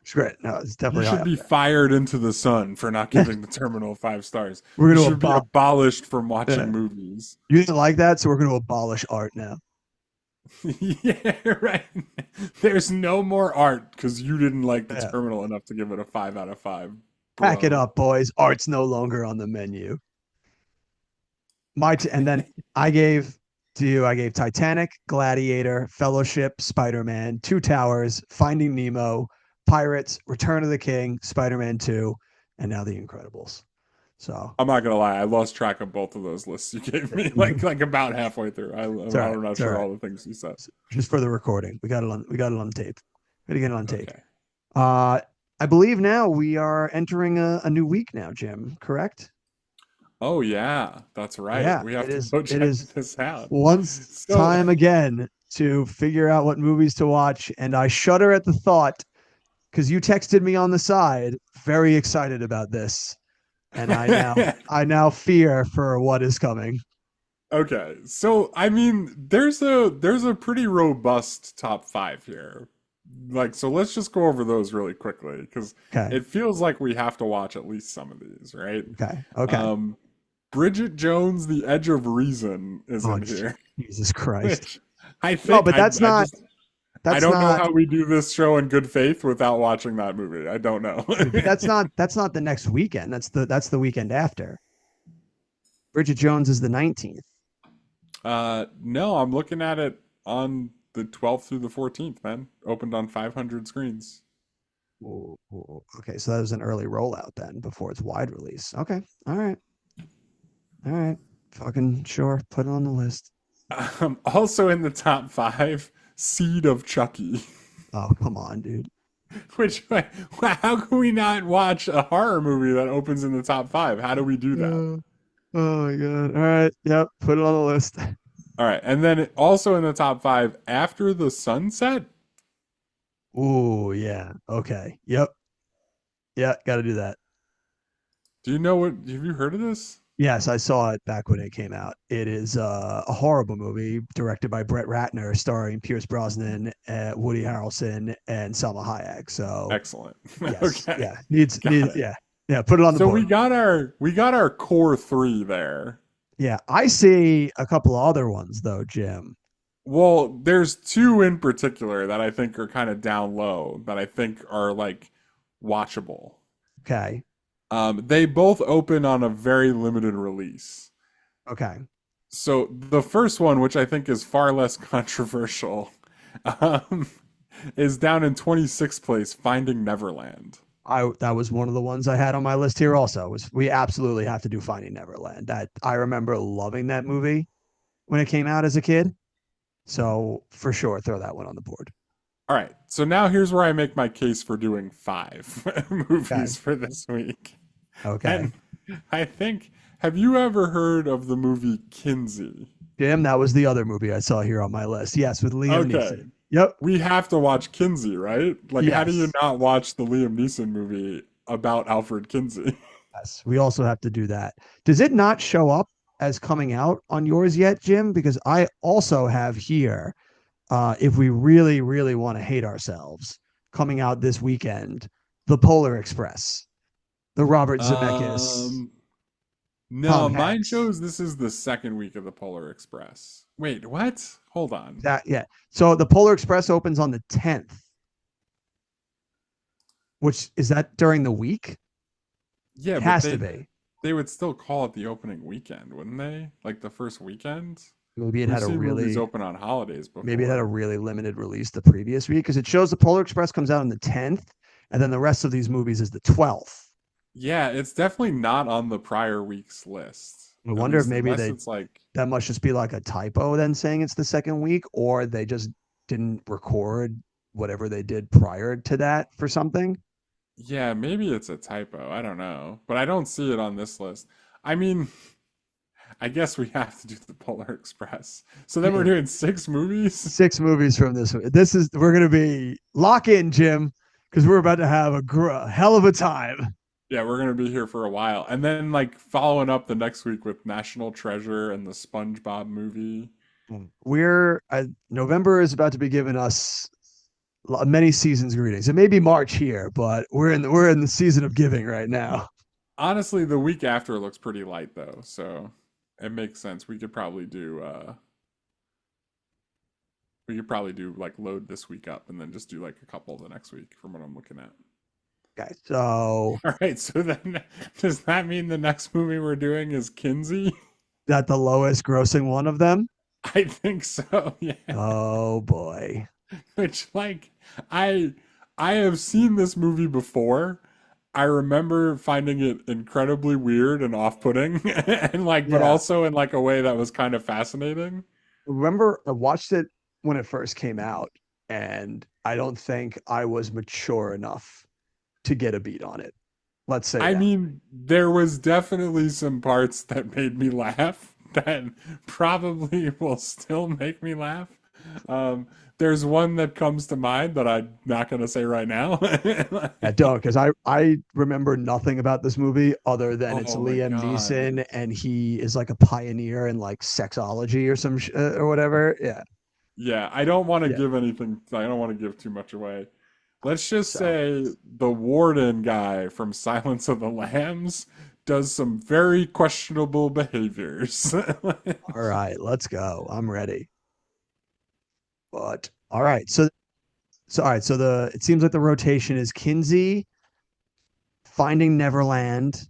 It's great. No, it's You definitely should high be up fired into the sun for not giving the Terminal 5 stars. We're You gonna should be abolished from watching movies. You didn't like that, so we're going to abolish art now. Yeah, right. There's no more art because you didn't like the Yeah. Terminal enough to give it a 5 out of 5. Pack it Bro. up, boys. Art's no longer on the menu. And then I gave Titanic, Gladiator, Fellowship, Spider-Man, Two Towers, Finding Nemo, Pirates, Return of the King, Spider-Man 2, and now The Incredibles. So I'm not gonna lie, I lost track of both of those lists you gave me, like about halfway through. I'm not sure all the things you said. Just for the recording, we got it on tape. We got to get it on tape. Okay. I believe now we are entering a new week now, Jim. Correct? Oh yeah, that's right. Yeah, We have it to is- go it check is this out. Once So- time again to figure out what movies to watch, and I shudder at the thought because you texted me on the side, very excited about this, and I now fear for what is coming. Okay, so I mean, there's a pretty robust top 5 here. Like, so let's just go over those really quickly because Okay. it feels like we have to watch at least some of these, right? Okay. Bridget Jones, The Edge of Reason is Oh, in here. Jesus Christ. Which I think No, but that's I not. just- That's I don't not. know how we do this show in good faith without watching that movie. I don't know. That's not the next weekend. That's the weekend after. Bridget Jones is the 19th. No, I'm looking at it on the 12th through the 14th, man. Opened on 500 screens. Ooh, okay, so that was an early rollout then before its wide release. Okay. All right. All right. Fucking sure. Put it on the list. Also in the top five, Seed of Chucky. Oh, come on, dude. Which, how can we not watch a horror movie that opens in the top five? How do we do that? Oh my god. All right. Yep. Put it on the list. All right, and then also in the top five, After the Sunset. Ooh, yeah. Okay. Yep. Yeah, gotta do that. Do you know what? Have you heard of this? Yes, I saw it back when it came out. It is a horrible movie directed by Brett Ratner, starring Pierce Brosnan, Woody Harrelson, and Salma Hayek. So Excellent. yes, Okay, yeah, needs got need it. yeah. Put it on the So board. we got our core three there. Yeah, I see a couple of other ones though, Jim. Well, there's two in particular that I think are kind of down low that I think are like watchable. Okay, They both open on a very limited release. okay. So the first one, which I think is far less controversial, um, is down in 26th place, Finding Neverland. I that was one of the ones I had on my list here. Also, was we absolutely have to do Finding Neverland. That I remember loving that movie when it came out as a kid. So for sure, throw that one on the board. All right, so now here's where I make my case for doing five Okay. movies for this week. Okay. And I think, have you ever heard of the movie Kinsey? Jim, that was the other movie I saw here on my list. Yes, with Liam Okay, Neeson. Yep. we have to watch Kinsey, right? Like, how do you Yes. not watch the Liam Neeson movie about Alfred Kinsey? Yes. We also have to do that. Does it not show up as coming out on yours yet, Jim? Because I also have here, if we really, really want to hate ourselves, coming out this weekend, The Polar Express, the Robert Zemeckis, Um, no, Tom mine Hanks. shows this is the second week of the Polar Express. Wait, what? Hold on. That yeah. So the Polar Express opens on the 10th, which is that during the week? Yeah, It but has to be. they would still call it the opening weekend, wouldn't they? Like the first weekend? Maybe it We've had a seen movies really open on holidays maybe it had a before. really limited release the previous week because it shows the Polar Express comes out on the 10th, and then the rest of these movies is the 12th. Yeah, it's definitely not on the prior week's list. I At wonder if least maybe unless they it's like, that must just be like a typo then saying it's the second week, or they just didn't record whatever they did prior to that for something. yeah, maybe it's a typo. I don't know. But I don't see it on this list. I mean, I guess we have to do the Polar Express. So then we're Yeah. doing six movies? 6 movies from this. This is we're gonna be lock in, Jim, because we're about to have a hell of a time. Yeah, we're gonna be here for a while. And then like following up the next week with National Treasure and the SpongeBob movie. We're November is about to be giving us many seasons greetings. It may be March here, but we're in the season of giving right now. Honestly, the week after looks pretty light though, so it makes sense. We could probably do like load this week up and then just do like a couple the next week from what I'm looking at. Okay, so All right, so then does that mean the next movie we're doing is Kinsey? that the lowest grossing one of them. I think so, yeah. Oh boy. Which like I I have seen this movie before. I remember finding it incredibly weird and off-putting and like but Yeah. also in like a way that was kind of fascinating. Remember, I watched it when it first came out, and I don't think I was mature enough to get a beat on it. Let's say I that. mean, there was definitely some parts that made me laugh that probably will still make me laugh. There's one that comes to mind that I'm not going to say right now. I don't, because I remember nothing about this movie other than it's Oh my Liam God. Neeson and he is like a pioneer in like sexology or or whatever. Yeah, Yeah, I don't want to yeah. give anything, I don't want to give too much away. Let's just So, say the warden guy from Silence of the Lambs does some very questionable behaviors. all right, let's go. I'm ready. But all right, so all right, so the it seems like the rotation is Kinsey, Finding Neverland,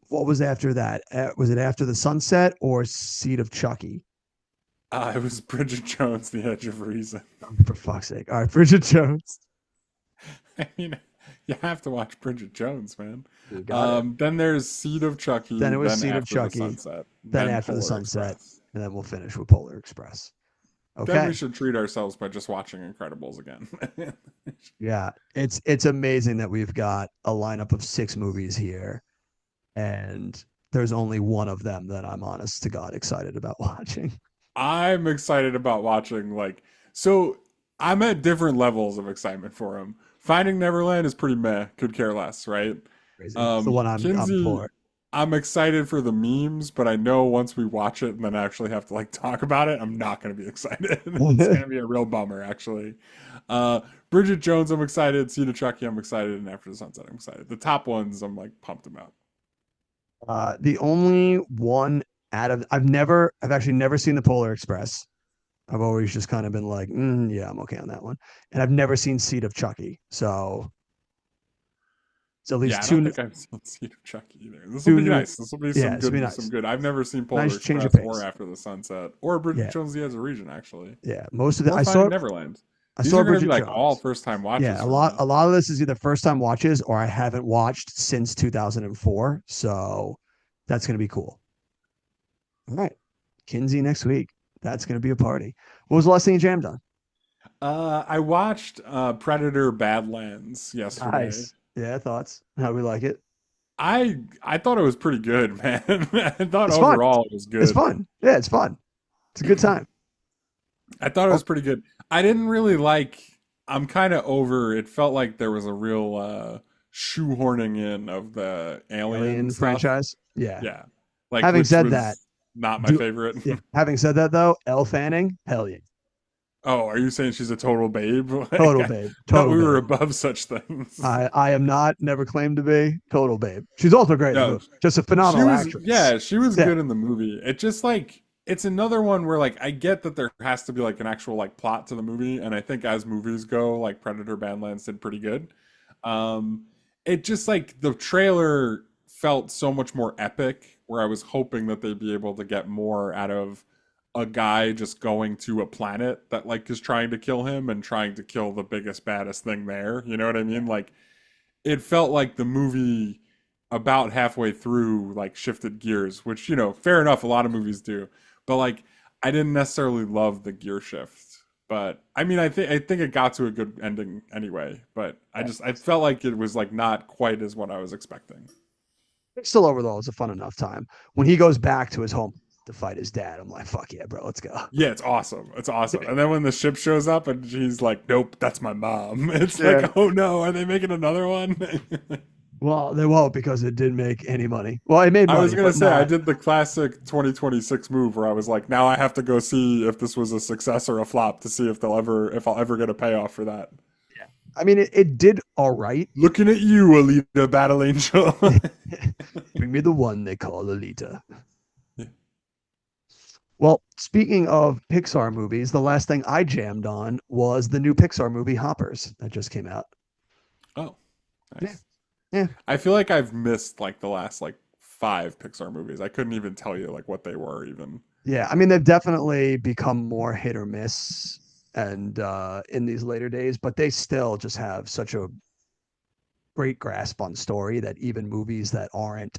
what was after that? Was it After the Sunset or Seed of Chucky? It was Bridget Jones, The Edge of Reason. For fuck's sake! All right, Bridget Jones. I mean, you have to watch Bridget Jones, man. You got it. Then there's Seed of Chucky. Then it was Seed of After the Chucky. Sunset. Then After the Polar Sunset, Express. and then we'll finish with Polar Express. Then Okay. we should treat ourselves by just watching Incredibles again. Yeah, it's amazing that we've got a lineup of 6 movies here, and there's only one of them that I'm honest to God excited about watching. I'm excited about watching, so I'm at different levels of excitement for him. Finding Neverland is pretty meh, could care less, right? Crazy. It's the one I'm Kinsey, for. I'm excited for the memes, but I know once we watch it and then actually have to talk about it, I'm not going to be excited. It's going to be a real bummer, actually. Bridget Jones, I'm excited. Seed of Chucky, I'm excited. And After the Sunset, I'm excited. The top ones, I'm pumped about. The only one I've actually never seen the Polar Express. I've always just kind of been like, yeah, I'm okay on that one. And I've never seen Seed of Chucky. So it's at least I two. don't think I've seen Seed of Chucky either. This will be nice. This will be some good. Nice. Some good. I've never seen Polar Nice change of Express pace. or After the Sunset or Bridget Jones, The Edge of Reason, actually. Yeah, most of the Or I Finding saw Neverland. I These saw are going to Bridget be Jones. all first time watches. Yeah, a lot of this is either first time watches or I haven't watched since 2004. So that's going to be cool. All right. Kinsey next week. That's going to be a party. What was the last thing you jammed on? I watched Predator Badlands yesterday. Nice. Yeah, thoughts. How do we like it? I thought it was pretty good, man. I thought It's overall it was good. It's fun. Yeah, it's fun. It's a good time. I thought it was pretty good. I didn't really I'm kind of over. It felt like there was a real shoehorning in of the Alien stuff. Franchise. Yeah. Yeah. Having said that, not my favorite. Yeah. Having said that, though, Elle Fanning, hell yeah. Oh, are you saying she's a total babe? Total babe. Thought we were above such things. I am not. Never claimed to be. Total babe. She's also great. No, just a phenomenal actress. Yeah, she was good in the movie. It just it's another one where I get that there has to be an actual plot to the movie, and I think as movies go, Predator Badlands did pretty good. It just the trailer felt so much more epic, where I was hoping that they'd be able to get more out of a guy just going to a planet that is trying to kill him and trying to kill the biggest baddest thing there. You know what I mean? It felt like the movie about halfway through shifted gears, which fair enough, a lot of movies do, but I didn't necessarily love the gear shift. But I mean, I think it got to a good ending anyway, but I felt like it was not quite as what I was expecting. Still overall, it's a fun enough time. When he goes back to his home to fight his dad, I'm like, fuck yeah, bro, let's go. Yeah, it's awesome. It's awesome. And then when the ship shows up and she's like, nope, that's my mom. It's oh no, are they making another one? Well, they won't, because it didn't make any money. Well, it made money. I was going to say, not. I did the classic 2026 move where I was like, now I have to go see if this was a success or a flop to see if I'll ever get a payoff for that. Yeah. I mean, it did all right. Looking at you, Alita Battle Angel. Bring me the one they call Alita. Well, speaking of Pixar movies, the last thing I jammed on was the new Pixar movie Hoppers that just came out. Oh, nice. Yeah. I feel like I've missed the last 5 Pixar movies. I couldn't even tell you what they were even. Yeah, I mean, they've definitely become more hit or miss and in these later days, but they still just have such a great grasp on story that even movies that aren't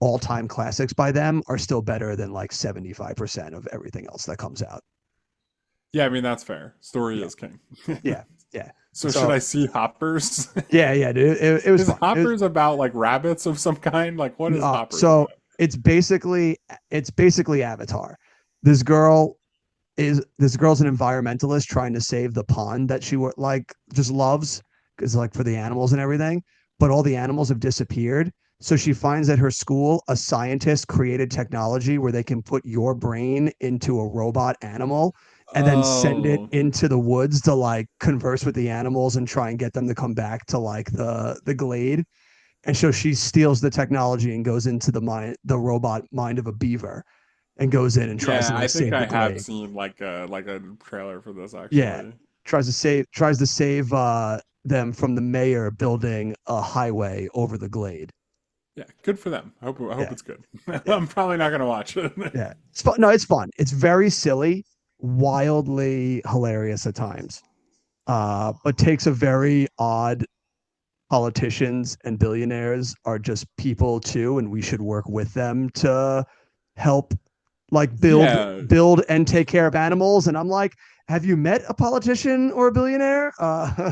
all-time classics by them are still better than 75% of everything else that comes out. Yeah, I mean, that's fair. Story is king. Yeah. So should I see Hoppers? Yeah, dude. It was Is Hoppers about rabbits of some kind? What is Hoppers? So about? it's basically Avatar. This girl's an environmentalist trying to save the pond that she just loves, because for the animals and everything, but all the animals have disappeared. So she finds at her school a scientist created technology where they can put your brain into a robot animal and then send it into the woods to converse with the animals and try and get them to come back to the glade. And so she steals the technology and goes into the robot mind of a beaver and goes in and tries to save the glade. I have seen a trailer for this actually. Yeah. Tries to save them from the mayor building a highway over the glade. Yeah, good for them. I hope Yeah. it's good. I'm probably not gonna watch it. Yeah, it's fun. No, it's fun. It's very silly, wildly hilarious at times, but takes a very odd politicians and billionaires are just people too, and we should work with them to help like Yeah, build and take care of animals. And I'm like, have you met a politician or a billionaire?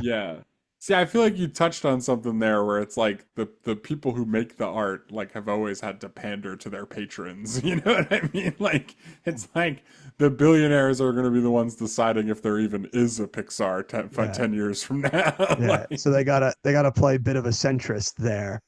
yeah. See, I feel like you touched on something there where it's like the people who make the art like have always had to pander to their patrons. You know what I mean? Like it's like the billionaires are going to be the ones deciding if there even is a Pixar Yeah. 10 years from now. Yeah, like, so they gotta play a bit of a centrist there,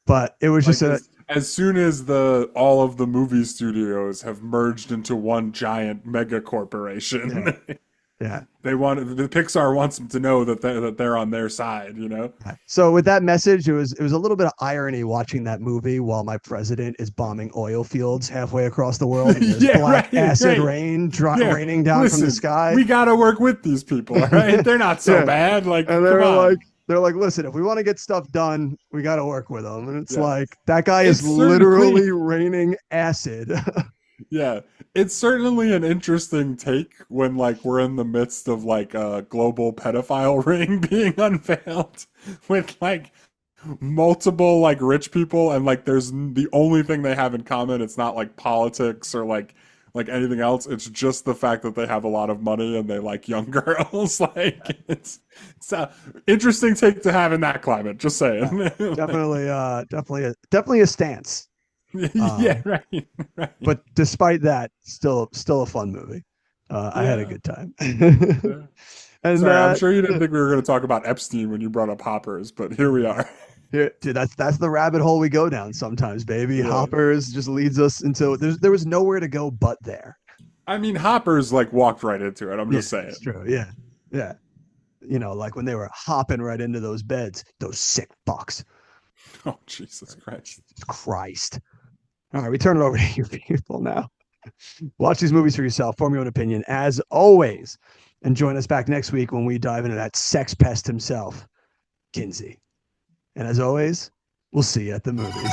but it was just like a as soon as the all of the movie studios have merged into one giant mega corporation, yeah, yeah. the Pixar wants them to know that they're on their side, you know? So with that message, it was a little bit of irony watching that movie while my president is bombing oil fields halfway across the world, and there's Yeah, black right, acid right. rain Yeah, raining down from listen, the sky. we gotta work with these people, all right? They're not so Yeah. bad. Like, And come on. they're like, listen, if we want to get stuff done, we got to work with them. And it's Yeah. like that guy is It's certainly literally raining acid. Yeah, it's certainly an interesting take when like we're in the midst of like a global pedophile ring being unveiled with like multiple like rich people and like there's the only thing they have in common, it's not like politics or like anything else, it's just the fact that they have a lot of money and they like young girls. Like it's a interesting take to have in that climate, just saying. Definitely a stance. Yeah, right, right. But despite that, still a fun movie. I had a Yeah. good time. Yeah. And Sorry, I'm sure you didn't think we were going to talk about Epstein when you brought up Hoppers, but here we are. dude, that's the rabbit hole we go down sometimes, baby. Yeah. Hoppers just leads us into there was nowhere to go but there. I mean, Hoppers like walked right into it. I'm just saying. It's true. Yeah. Yeah. You know, like when they were hopping right into those beds, those sick fucks. Oh, Jesus Christ. Christ. All right, we turn it over to you people now. Watch these movies for yourself, form your own opinion as always, and join us back next week when we dive into that sex pest himself, Kinsey. And as always, we'll see you at the movies.